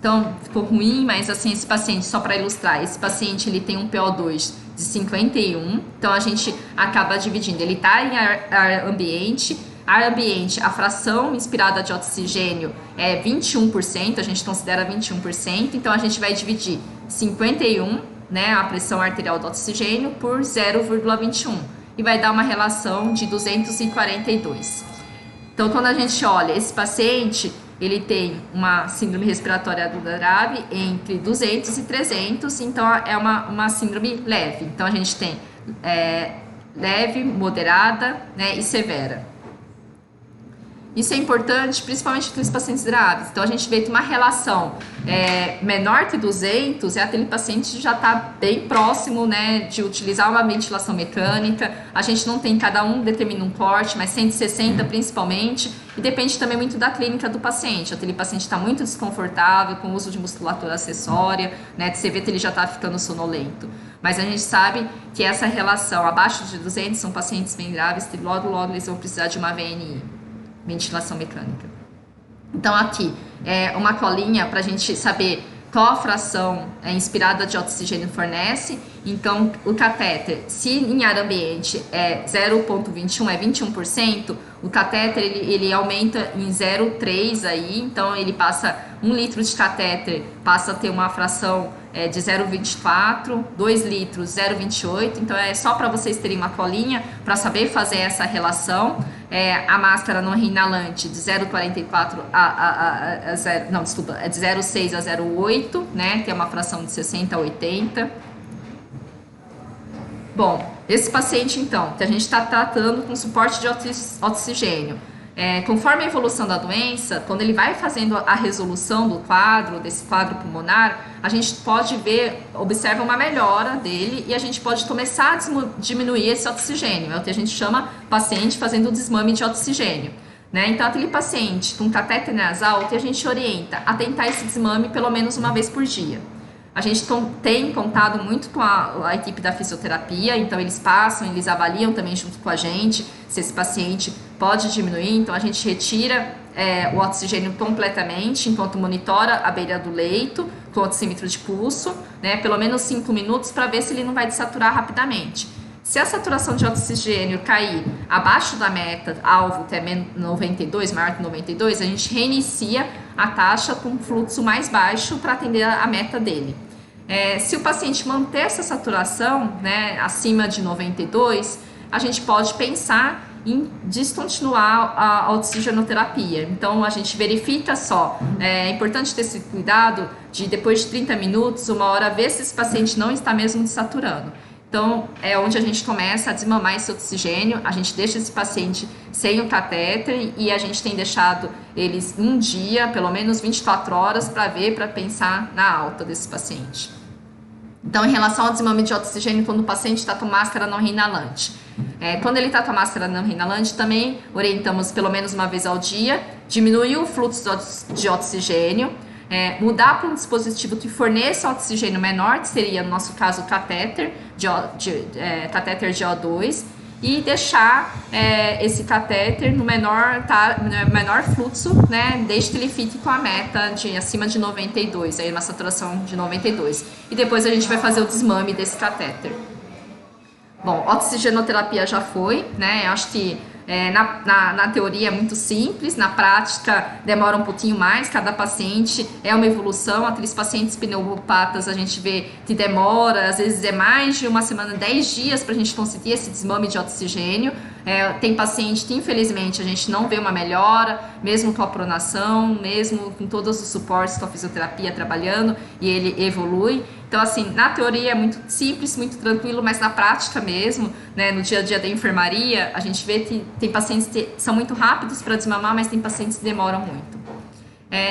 Speaker 1: Então, ficou ruim, mas assim, esse paciente, só para ilustrar, esse paciente ele tem um PO2 de 51, então a gente acaba dividindo, ele está em ar ambiente, a fração inspirada de oxigênio é 21%, a gente considera 21%, então a gente vai dividir 51, né, a pressão arterial do oxigênio, por 0,21. E vai dar uma relação de 242. Então, quando a gente olha esse paciente, ele tem uma síndrome respiratória aguda grave entre 200 e 300, então é uma síndrome leve. Então, a gente tem leve, moderada, né, e severa. Isso é importante, principalmente para os pacientes graves. Então, a gente vê que uma relação menor que 200 aquele paciente que já está bem próximo, né, de utilizar uma ventilação mecânica. A gente não tem, cada um determina um corte, mas 160 principalmente. E depende também muito da clínica do paciente. Aquele paciente está muito desconfortável com o uso de musculatura acessória, né, que você vê que ele já está ficando sonolento. Mas a gente sabe que essa relação abaixo de 200 são pacientes bem graves que logo eles vão precisar de uma VNI. Ventilação mecânica. Então, aqui é uma colinha para a gente saber qual a fração inspirada de oxigênio fornece. Então, o catéter, se em ar ambiente é 0,21, é 21%, o catéter ele aumenta em 0,3 aí, então ele passa 1 litro de catéter, passa a ter uma fração de 0,24, 2 litros 0,28, então é só para vocês terem uma colinha para saber fazer essa relação. A máscara não reinalante de 0,44 a 0, não, desculpa, é de 0,6 a 0,8, né? Tem uma fração de 60 a 80. Bom, esse paciente então, que a gente está tratando com suporte de oxigênio, conforme a evolução da doença, quando ele vai fazendo a resolução desse quadro pulmonar, a gente pode observa uma melhora dele e a gente pode começar a diminuir esse oxigênio. É o que a gente chama paciente fazendo o desmame de oxigênio. Né? Então, aquele paciente com catéter nasal, o que a gente orienta a tentar esse desmame pelo menos uma vez por dia. A gente tem contado muito com a equipe da fisioterapia, então eles avaliam também junto com a gente se esse paciente pode diminuir, então a gente retira o oxigênio completamente enquanto monitora a beira do leito com oxímetro de pulso, né, pelo menos 5 minutos para ver se ele não vai desaturar rapidamente. Se a saturação de oxigênio cair abaixo da meta alvo, que é 92, maior que 92, a gente reinicia a taxa com fluxo mais baixo para atender a meta dele. Se o paciente manter essa saturação, né, acima de 92, a gente pode pensar em descontinuar a oxigenoterapia. Então, a gente verifica só. É importante ter esse cuidado de, depois de 30 minutos, 1 hora, ver se esse paciente não está mesmo desaturando. Então, é onde a gente começa a desmamar esse oxigênio, a gente deixa esse paciente sem o catéter e a gente tem deixado eles um dia, pelo menos 24 horas, para pensar na alta desse paciente. Então, em relação ao desmame de oxigênio, quando o paciente está com máscara não reinalante. Quando ele está com a máscara não reinalante, também orientamos pelo menos uma vez ao dia diminuir o fluxo de oxigênio, mudar para um dispositivo que forneça oxigênio menor, que seria, no nosso caso, o catéter catéter de O2, e deixar esse catéter no menor fluxo, né, desde que ele fique com a meta de acima de 92, aí uma saturação de 92. E depois a gente vai fazer o desmame desse catéter. Bom, oxigenoterapia já foi, né? Eu acho que na teoria é muito simples, na prática demora um pouquinho mais, cada paciente é uma evolução. Aqueles pacientes pneumopatas a gente vê que demora, às vezes é mais de uma semana, 10 dias para a gente conseguir esse desmame de oxigênio. Tem paciente que infelizmente a gente não vê uma melhora, mesmo com a pronação, mesmo com todos os suportes com a fisioterapia trabalhando, e ele evolui. Então, assim, na teoria é muito simples, muito tranquilo, mas na prática mesmo, né, no dia a dia da enfermaria, a gente vê que tem pacientes que são muito rápidos para desmamar, mas tem pacientes que demoram muito.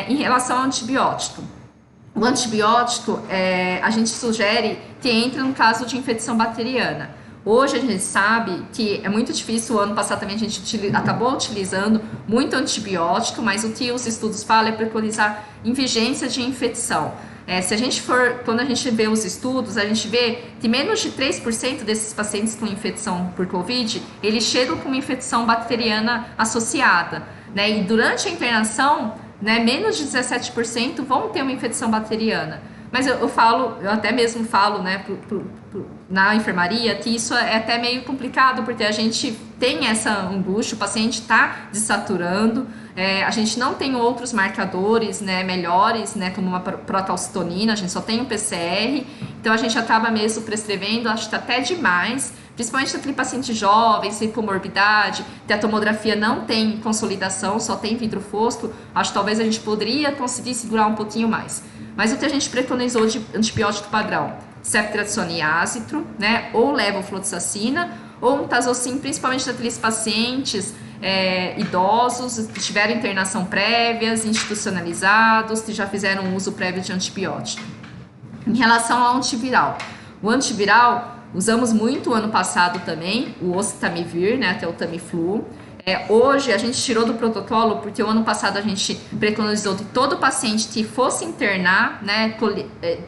Speaker 1: Em relação ao antibiótico, o antibiótico, a gente sugere que entre no caso de infecção bacteriana. Hoje a gente sabe que é muito difícil, o ano passado também a gente acabou utilizando muito antibiótico, mas o que os estudos falam é preconizar em vigência de infecção. Se a gente quando a gente vê os estudos, a gente vê que menos de 3% desses pacientes com infecção por Covid, eles chegam com uma infecção bacteriana associada, né? E durante a internação, né, menos de 17% vão ter uma infecção bacteriana. Mas eu até mesmo falo, né, na enfermaria, que isso é até meio complicado, porque a gente tem essa angústia, o paciente está desaturando, a gente não tem outros marcadores, né, melhores, né, como uma procalcitonina, a gente só tem um PCR, então a gente acaba mesmo prescrevendo, acho que até demais, principalmente naquele paciente jovem, sem comorbidade, que a tomografia não tem consolidação, só tem vidro fosco, acho que talvez a gente poderia conseguir segurar um pouquinho mais. Mas o que a gente preconizou de antibiótico padrão? Ceftriaxona e ácitro, né? Ou levofloxacina, ou um tazocin, principalmente naqueles pacientes idosos, que tiveram internação prévias, institucionalizados, que já fizeram uso prévio de antibiótico. Em relação ao antiviral, o antiviral usamos muito ano passado também, o oseltamivir, né? Que é o Tamiflu. Hoje a gente tirou do protocolo porque o ano passado a gente preconizou que todo paciente que fosse internar, né,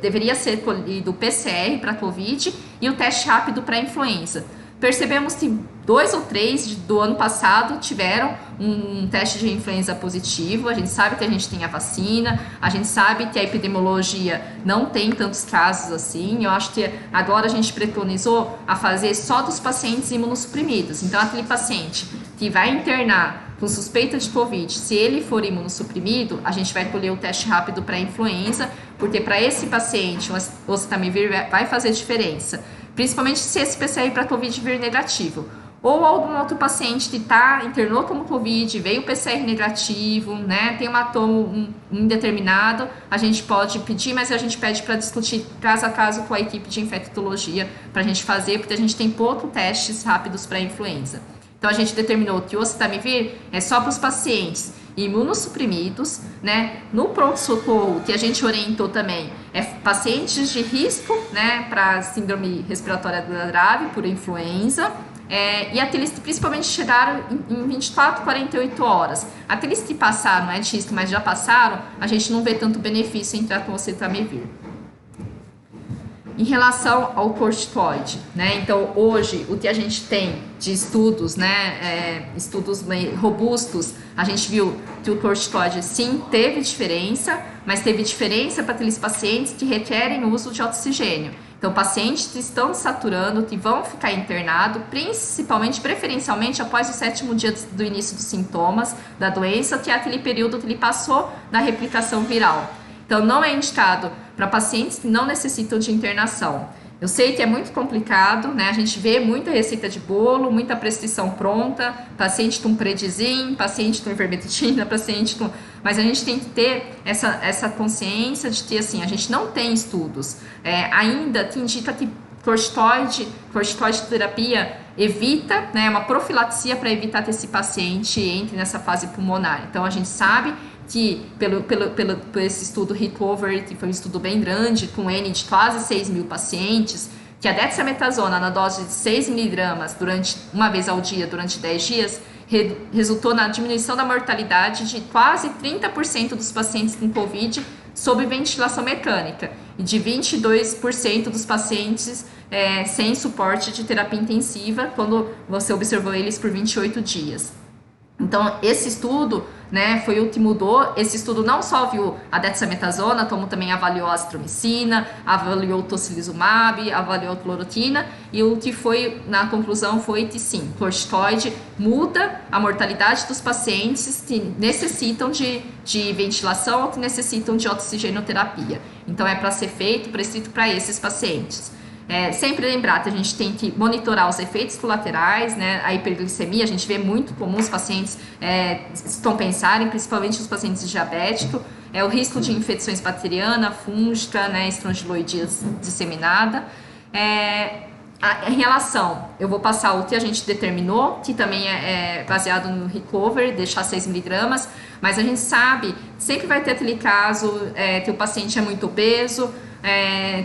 Speaker 1: deveria ser colhido o PCR para Covid e o teste rápido para influenza. Percebemos que 2 ou 3 do ano passado tiveram um teste de influenza positivo. A gente sabe que a gente tem a vacina, a gente sabe que a epidemiologia não tem tantos casos assim. Eu acho que agora a gente preconizou a fazer só dos pacientes imunossuprimidos. Então, aquele paciente que vai internar com suspeita de Covid, se ele for imunossuprimido, a gente vai colher o teste rápido para influenza, porque para esse paciente o oseltamivir vai fazer diferença. Principalmente se esse PCR para Covid vir negativo. Ou algum outro paciente que internou como Covid, veio PCR negativo, né, tem um indeterminado, a gente pode pedir, mas a gente pede para discutir caso a caso com a equipe de infectologia, para a gente fazer, porque a gente tem poucos testes rápidos para influenza. Então a gente determinou que o oseltamivir é só para os pacientes imunossuprimidos, né? No pronto-socorro, que a gente orientou também, pacientes de risco, né, para síndrome respiratória grave por influenza, e aqueles que principalmente chegaram em 24, 48 horas. Aqueles que passaram, não é de risco, mas já passaram, a gente não vê tanto benefício em entrar com o oseltamivir. Em relação ao corticoide, né? Então, hoje, o que a gente tem de estudos, né? Estudos robustos, a gente viu que o corticoide, sim, teve diferença, mas teve diferença para aqueles pacientes que requerem o uso de oxigênio. Então, pacientes que estão saturando, que vão ficar internados, preferencialmente após o 7º dia do início dos sintomas da doença, que é aquele período que ele passou na replicação viral. Então, não é indicado para pacientes que não necessitam de internação. Eu sei que é muito complicado, né? A gente vê muita receita de bolo, muita prescrição pronta, paciente com predizin, paciente com ivermectina, paciente com... Mas a gente tem que ter essa consciência de que, assim, a gente não tem estudos ainda que indica que corticoide terapia evita, né, uma profilaxia para evitar que esse paciente entre nessa fase pulmonar. Então, a gente sabe que por esse estudo Recovery, que foi um estudo bem grande, com N de quase 6 mil pacientes, que a dexametasona na dose de 6 miligramas uma vez ao dia durante 10 dias, resultou na diminuição da mortalidade de quase 30% dos pacientes com Covid sob ventilação mecânica e de 22% dos pacientes sem suporte de terapia intensiva quando você observou eles por 28 dias. Então, esse estudo, né, foi o que mudou. Esse estudo não só viu a dexametasona, como também avaliou a azitromicina, avaliou o tocilizumab, avaliou a cloroquina, e o que foi, na conclusão, foi que sim, corticoide muda a mortalidade dos pacientes que necessitam de ventilação ou que necessitam de oxigenoterapia. Então, é para ser feito, prescrito para esses pacientes. Sempre lembrar que a gente tem que monitorar os efeitos colaterais, né? A hiperglicemia, a gente vê muito comum os pacientes descompensarem, principalmente os pacientes diabéticos, o risco de infecções bacteriana, fúngica, né? Estrongiloides disseminada. Em relação, eu vou passar o que a gente determinou, que também é baseado no recovery, deixar 6 miligramas, mas a gente sabe, sempre vai ter aquele caso que o paciente é muito obeso,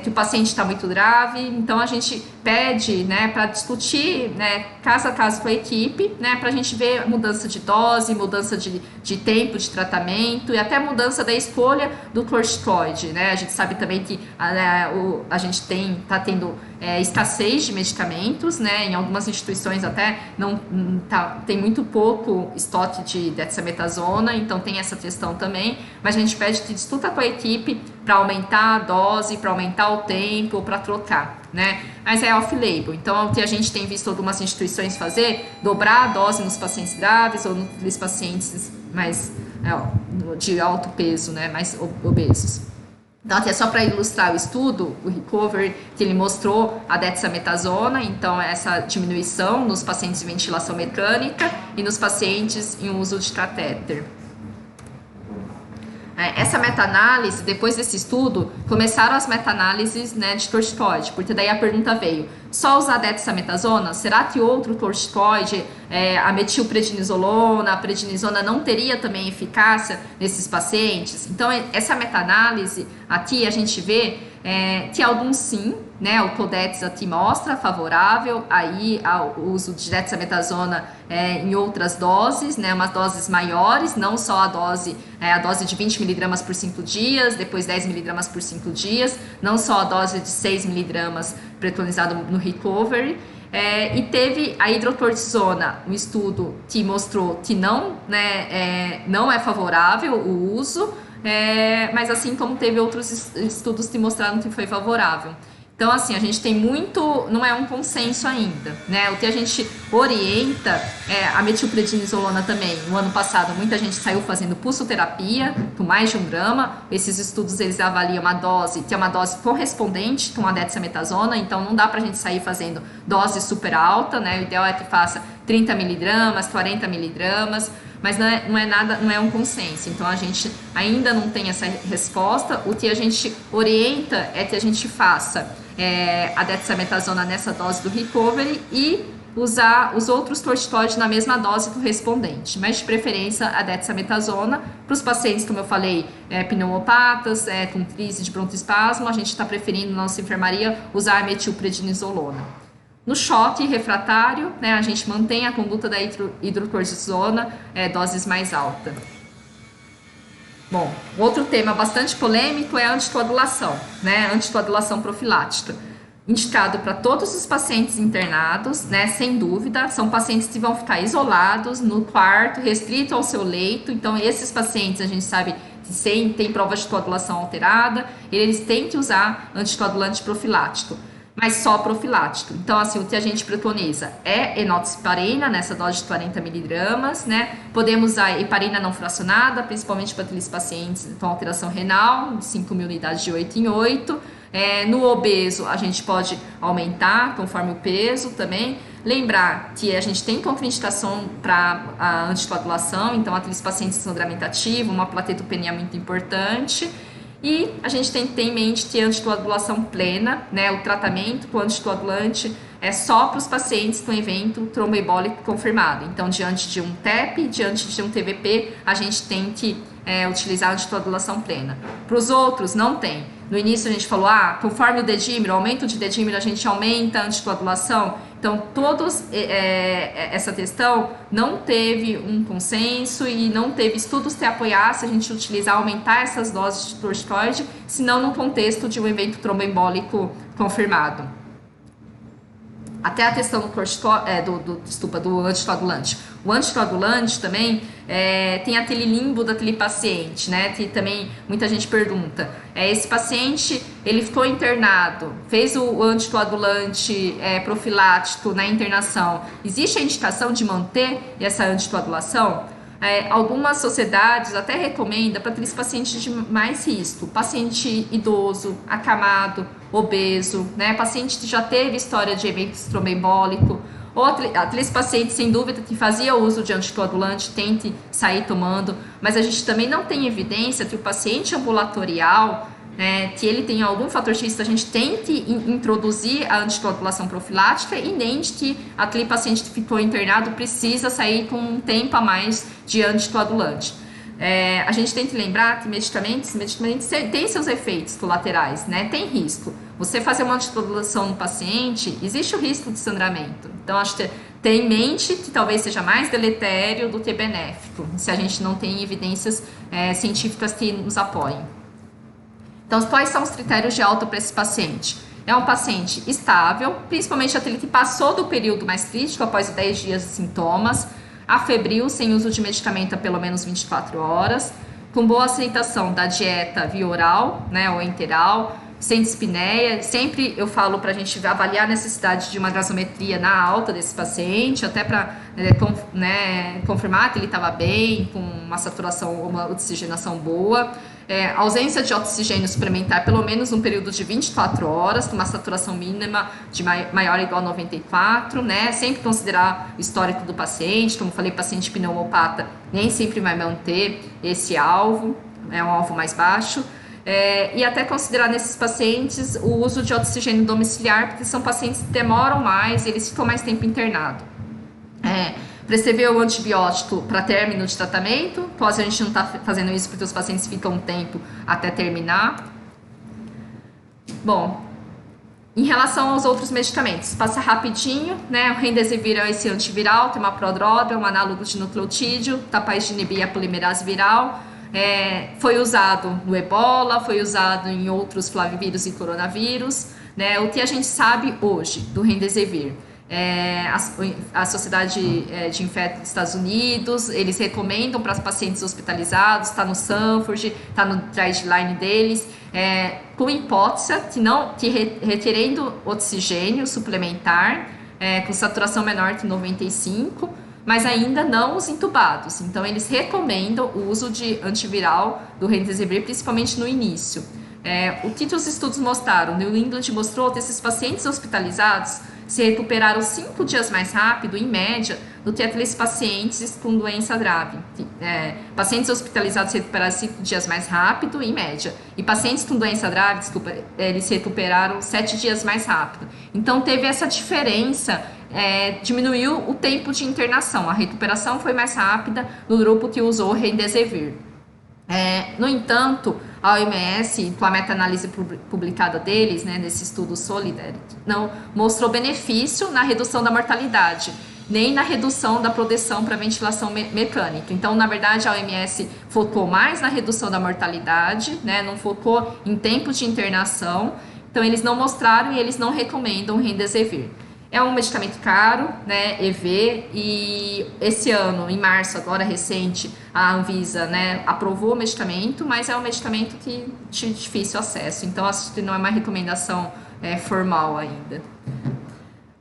Speaker 1: que o paciente está muito grave, então a gente pede, né, para discutir, né, caso a caso com a equipe, né, para a gente ver mudança de dose, mudança de tempo de tratamento e até mudança da escolha do corticoide, né. A gente sabe também que a gente está tendo escassez de medicamentos, né, em algumas instituições até tem muito pouco estoque de dexametasona, então tem essa questão também, mas a gente pede que discuta com a equipe para aumentar a dose, para aumentar o tempo, para trocar, né? Mas é off-label, então o que a gente tem visto algumas instituições fazer, dobrar a dose nos pacientes graves ou nos pacientes mais de alto peso, né, mais obesos. Então, até só para ilustrar o estudo, o recovery, que ele mostrou a dexametasona, então essa diminuição nos pacientes de ventilação mecânica e nos pacientes em uso de catéter. Essa meta-análise, depois desse estudo, começaram as meta-análises, né, de corticoide, porque daí a pergunta veio, só usar dexametasona? Será que outro corticoide, a metilprednisolona, a prednisona não teria também eficácia nesses pacientes? Então, essa meta-análise, aqui a gente vê que alguns sim, né, o Codex aqui mostra favorável aí ao uso de dexametasona em outras doses, né, umas doses maiores, não só a dose de 20 miligramas por 5 dias, depois 10 miligramas por 5 dias, não só a dose de 6 miligramas preconizado no recovery, e teve a hidrocortisona, um estudo que mostrou que não é favorável o uso, mas assim como teve outros estudos que mostraram que foi favorável. Então, assim, a gente tem muito, não é um consenso ainda, né? O que a gente orienta a metilprednisolona também. No ano passado, muita gente saiu fazendo pulsoterapia com mais de 1 grama. Esses estudos, eles avaliam uma dose, que é uma dose correspondente com a dexametasona, então não dá pra gente sair fazendo dose super alta, né? O ideal é que faça 30 miligramas, 40 miligramas, mas não é um consenso. Então, a gente ainda não tem essa resposta. O que a gente orienta é que a gente faça a dexametasona nessa dose do recovery e usar os outros corticoides na mesma dose correspondente, mas de preferência a dexametasona para os pacientes, como eu falei, pneumopatas, com crise de broncoespasmo, a gente está preferindo na nossa enfermaria usar a metilprednisolona. No choque refratário, né, a gente mantém a conduta da hidrocortisona, doses mais altas. Bom, outro tema bastante polêmico é a anticoagulação, né, anticoagulação profilática. Indicado para todos os pacientes internados, né, sem dúvida, são pacientes que vão ficar isolados no quarto, restrito ao seu leito, então esses pacientes a gente sabe que tem prova de coagulação alterada, eles têm que usar anticoagulante profilático. Mas só profilático. Então, assim, o que a gente preconiza é enoxaparina, nessa dose de 40 miligramas, né? Podemos usar heparina não fracionada, principalmente para aqueles pacientes com alteração renal, de 5.000 unidades de 8 em 8. No obeso, a gente pode aumentar conforme o peso também. Lembrar que a gente tem contraindicação para a anticoagulação, então aqueles pacientes que são gramentativos, uma platetopenia muito importante. E a gente tem que ter em mente que a anticoagulação plena, né, o tratamento com anticoagulante é só para os pacientes com evento tromboembólico confirmado. Então, diante de um TEP, diante de um TVP, a gente tem que utilizar a anticoagulação plena. Para os outros, não tem. No início a gente falou, conforme o dedímero, o aumento de dedímero, a gente aumenta a anticoagulação. Então, essa questão não teve um consenso e não teve estudos que apoiassem a gente utilizar, aumentar essas doses de corticoide, senão no contexto de um evento tromboembólico confirmado. Até a questão do anticoagulante. O anticoagulante também tem aquele limbo daquele paciente, né? Que também muita gente pergunta. Esse paciente, ele ficou internado, fez o anticoagulante profilático na internação. Existe a indicação de manter essa anticoagulação? Algumas sociedades até recomendam para aqueles pacientes de mais risco, paciente idoso, acamado, obeso, né, paciente que já teve história de evento tromboembólico, ou aqueles pacientes, sem dúvida, que fazia uso de anticoagulante, tente sair tomando, mas a gente também não tem evidência que o paciente ambulatorial, que ele tem algum fator X, a gente tente introduzir a anticoagulação profilática e nem de que aquele paciente que ficou internado precisa sair com um tempo a mais de anticoagulante. A gente tem que lembrar que medicamentos têm seus efeitos colaterais, né? Tem risco. Você fazer uma anticoagulação no paciente, existe o risco de sangramento. Então, acho que ter em mente que talvez seja mais deletério do que benéfico, se a gente não tem evidências científicas que nos apoiem. Então, quais são os critérios de alta para esse paciente? É um paciente estável, principalmente aquele que passou do período mais crítico, após 10 dias de sintomas, afebril, sem uso de medicamento há pelo menos 24 horas, com boa aceitação da dieta via oral, né, ou enteral, sem dispneia. Sempre eu falo para a gente avaliar a necessidade de uma gasometria na alta desse paciente, até para confirmar que ele estava bem, com uma saturação ou uma oxigenação boa. Ausência de oxigênio suplementar pelo menos um período de 24 horas, com uma saturação mínima de maior ou igual a 94, né? Sempre considerar o histórico do paciente, como falei, paciente pneumopata nem sempre vai manter esse alvo, é um alvo mais baixo. E até considerar nesses pacientes o uso de oxigênio domiciliar, porque são pacientes que demoram mais, eles ficam mais tempo internados. Prescrever o antibiótico para término de tratamento, a gente não está fazendo isso porque os pacientes ficam um tempo até terminar. Bom, em relação aos outros medicamentos, passa rapidinho, né? O Remdesivir é esse antiviral, tem uma prodróga, um análogo de nucleotídeo, capaz de inibir a polimerase viral. Foi usado no Ebola, foi usado em outros flavivírus e coronavírus, né? O que a gente sabe hoje do Remdesivir? A Sociedade de Infecto dos Estados Unidos, eles recomendam para os pacientes hospitalizados, está no Sanford, está no guideline deles, com hipótese que requerendo oxigênio suplementar, com saturação menor que 95, mas ainda não os intubados. Então, eles recomendam o uso de antiviral do Remdesivir, principalmente no início. O que os estudos mostraram? New England mostrou que esses pacientes hospitalizados se recuperaram 5 dias mais rápido, em média, do que aqueles pacientes com doença grave. Pacientes hospitalizados se recuperaram 5 dias mais rápido, em média. E pacientes com doença grave, eles se recuperaram 7 dias mais rápido. Então, teve essa diferença, diminuiu o tempo de internação. A recuperação foi mais rápida no grupo que usou o Remdesivir. No entanto, a OMS, com a meta-análise publicada deles, né, nesse estudo Solidarity, não mostrou benefício na redução da mortalidade, nem na redução da proteção para ventilação mecânica. Então, na verdade, a OMS focou mais na redução da mortalidade, né, não focou em tempo de internação. Então, eles não mostraram e eles não recomendam o Remdesivir. É um medicamento caro, né, EV, e esse ano, em março, agora recente, a Anvisa, né, aprovou o medicamento, mas é um medicamento que de difícil acesso, então acho que não é uma recomendação formal ainda.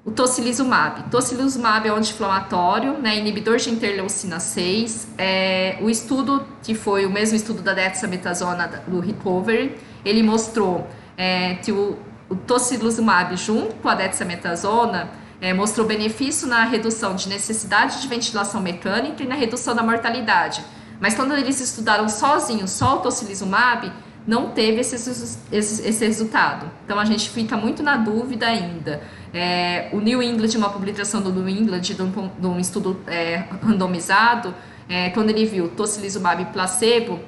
Speaker 1: O tocilizumab. Tocilizumab é um anti-inflamatório, né, inibidor de interleucina 6. O estudo, que foi o mesmo estudo da dexametasona do Recovery, ele mostrou que o tocilizumab junto com a dexametasona mostrou benefício na redução de necessidade de ventilação mecânica e na redução da mortalidade. Mas quando eles estudaram sozinhos, só o tocilizumab, não teve esse resultado. Então a gente fica muito na dúvida ainda. O New England, uma publicação do New England, de um estudo randomizado, quando ele viu tocilizumab e placebo,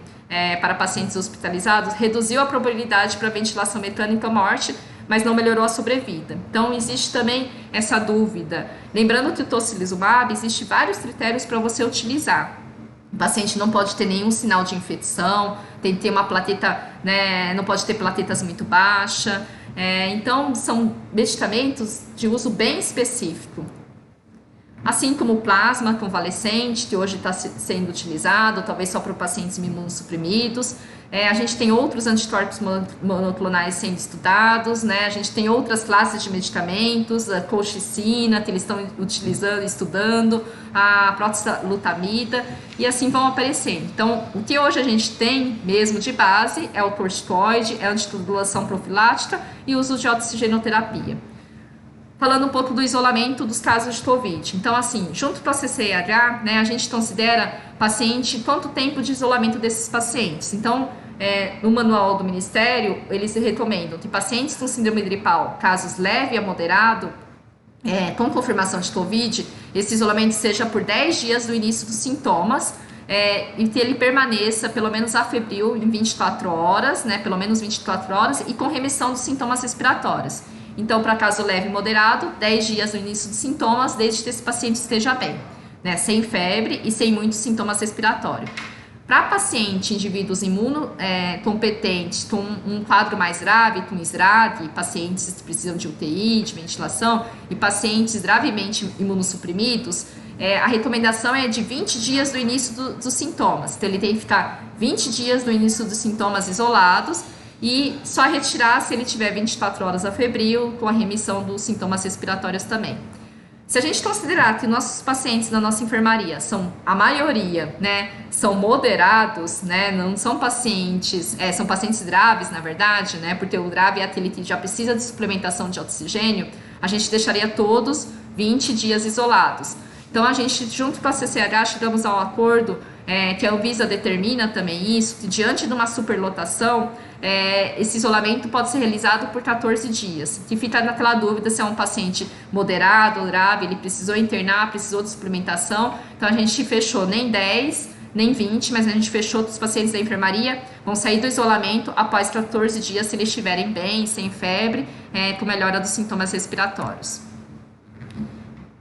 Speaker 1: para pacientes hospitalizados, reduziu a probabilidade para ventilação mecânica morte, mas não melhorou a sobrevida. Então, existe também essa dúvida. Lembrando que o tocilizumab, existe vários critérios para você utilizar. O paciente não pode ter nenhum sinal de infecção, tem que ter uma plateta, né, não pode ter platetas muito baixas. Então, são medicamentos de uso bem específico. Assim como o plasma convalescente, que hoje está sendo utilizado, talvez só para pacientes imunossuprimidos. A gente tem outros anticorpos monoclonais sendo estudados, né? A gente tem outras classes de medicamentos, a colchicina, que eles estão utilizando, estudando, a proxalutamida, e assim vão aparecendo. Então, o que hoje a gente tem mesmo de base é o corticoide, é a antitubulação profilática e o uso de oxigenoterapia. Falando um pouco do isolamento dos casos de Covid. Então, assim, junto com a CCIH, né, a gente considera paciente quanto tempo de isolamento desses pacientes. Então, no manual do Ministério, eles recomendam que pacientes com síndrome gripal, casos leve a moderado, com confirmação de Covid, esse isolamento seja por 10 dias do início dos sintomas, e que ele permaneça pelo menos afebril em 24 horas, né, pelo menos 24 horas, e com remissão dos sintomas respiratórios. Então, para caso leve e moderado, 10 dias no início dos sintomas, desde que esse paciente esteja bem, né, sem febre e sem muitos sintomas respiratórios. Para paciente, indivíduos imunocompetentes com um quadro mais grave, com SRAG, pacientes que precisam de UTI, de ventilação, e pacientes gravemente imunossuprimidos, a recomendação é de 20 dias do início dos sintomas. Então, ele tem que ficar 20 dias do início dos sintomas isolados, e só retirar se ele tiver 24 horas afebril, com a remissão dos sintomas respiratórios também. Se a gente considerar que nossos pacientes da nossa enfermaria são, a maioria, né, são moderados, né, não são pacientes, são pacientes graves, na verdade, né, porque o grave é aquele que já precisa de suplementação de oxigênio, a gente deixaria todos 20 dias isolados. Então, a gente, junto com a CCH, chegamos ao acordo que a Anvisa determina também isso, que diante de uma superlotação, esse isolamento pode ser realizado por 14 dias, que fica naquela dúvida se é um paciente moderado ou grave, ele precisou internar, precisou de suplementação, então a gente fechou nem 10, nem 20, mas a gente fechou os pacientes da enfermaria, vão sair do isolamento após 14 dias se eles estiverem bem, sem febre, com melhora dos sintomas respiratórios.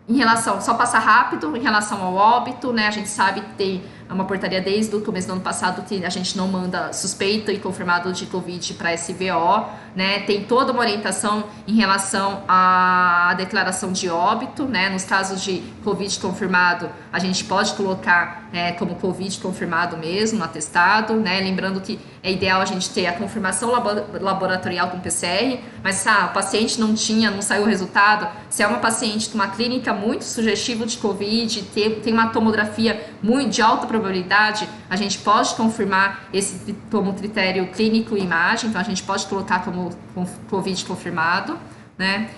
Speaker 1: Em relação, só passar rápido, em relação ao óbito, né, a gente sabe que tem uma portaria desde o começo do ano passado que a gente não manda suspeita e confirmado de Covid para SVO, né, tem toda uma orientação em relação à declaração de óbito, né, nos casos de Covid confirmado, a gente pode colocar como Covid confirmado mesmo, no atestado, né, lembrando que é ideal a gente ter a confirmação laboratorial com PCR, mas o paciente não saiu o resultado, se é uma paciente com uma clínica muito sugestiva de Covid, tem uma tomografia muito de alta probabilidade, a gente pode confirmar esse como critério clínico e imagem, então a gente pode colocar como Covid confirmado, né?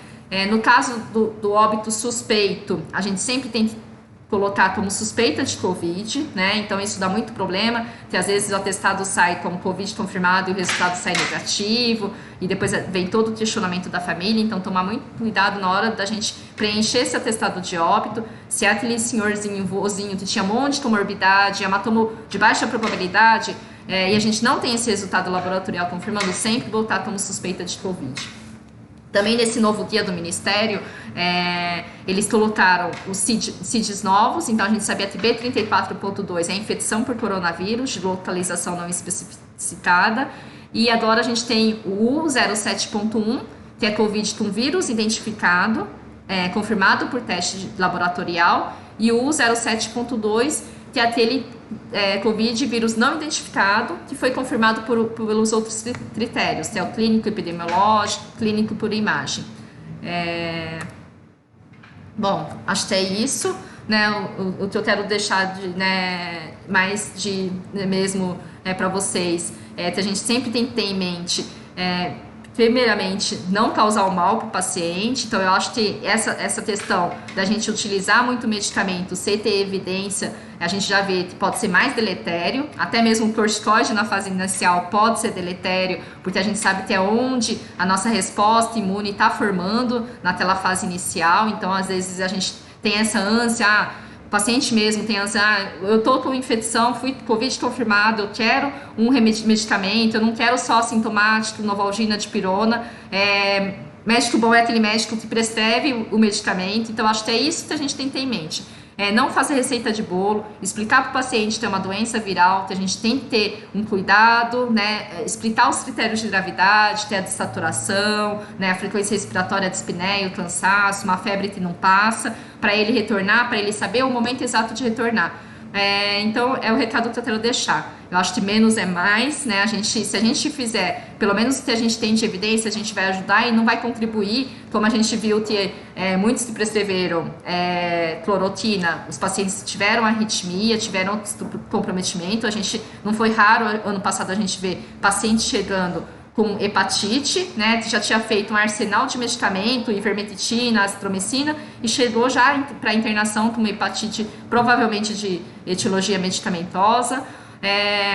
Speaker 1: No caso do óbito suspeito, a gente sempre tem que colocar como suspeita de Covid, né? Então isso dá muito problema, que às vezes o atestado sai como Covid confirmado e o resultado sai negativo, e depois vem todo o questionamento da família, então tomar muito cuidado na hora da gente preencher esse atestado de óbito, se é aquele senhorzinho, vozinho que tinha um monte de comorbidade, hematomor de baixa probabilidade, e a gente não tem esse resultado laboratorial confirmando, sempre voltar como suspeita de Covid. Também nesse novo guia do Ministério, eles colocaram os CIDs novos, então a gente sabia que B34.2 é a infecção por coronavírus, de localização não especificada, e agora a gente tem o U07.1, que é Covid com vírus identificado, confirmado por teste laboratorial, e o U07.2, que é aquele Covid vírus não identificado, que foi confirmado pelos outros critérios, que é o clínico epidemiológico, clínico por imagem. Bom, acho que é isso, né? O que eu quero deixar mesmo para vocês é que a gente sempre tem que ter em mente, primeiramente, não causar o mal para o paciente. Então, eu acho que essa questão da gente utilizar muito medicamento sem ter evidência, a gente já vê que pode ser mais deletério, até mesmo o corticoide na fase inicial pode ser deletério, porque a gente sabe que é onde a nossa resposta imune está formando naquela fase inicial. Então, às vezes, a gente tem essa ânsia, o paciente mesmo tem eu tô com infecção, fui Covid confirmado, eu quero um medicamento, eu não quero só sintomático, Novalgina, dipirona, médico bom é aquele médico que prescreve o medicamento, então acho que é isso que a gente tem que ter em mente. Não fazer receita de bolo, explicar para o paciente que tem uma doença viral, que a gente tem que ter um cuidado, né? Explicar os critérios de gravidade, ter a dessaturação, né? A frequência respiratória de espinéia, o cansaço, uma febre que não passa, para ele retornar, para ele saber o momento exato de retornar. Então, é o recado que eu quero deixar. Eu acho que menos é mais, né? Se a gente fizer, pelo menos o que a gente tem de evidência, a gente vai ajudar e não vai contribuir, como a gente viu que muitos que prescreveram cloroquina, os pacientes tiveram arritmia, tiveram outro comprometimento. Não foi raro, ano passado a gente vê pacientes chegando com hepatite, né, que já tinha feito um arsenal de medicamento, ivermectina, azitromicina, e chegou já para internação com uma hepatite provavelmente de etiologia medicamentosa,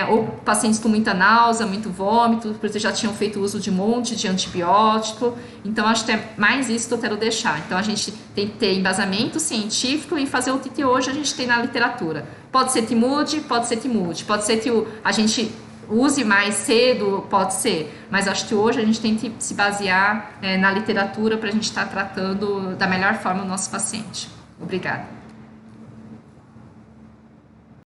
Speaker 1: ou pacientes com muita náusea, muito vômito, porque já tinham feito uso de um monte de antibiótico. Então, acho que é mais isso que eu quero deixar. Então, a gente tem que ter embasamento científico e fazer o que hoje a gente tem na literatura. Pode ser que mude, pode ser que mude, pode ser que a gente use mais cedo, pode ser, mas acho que hoje a gente tem que se basear na literatura para a gente estar tratando da melhor forma o nosso paciente. Obrigada.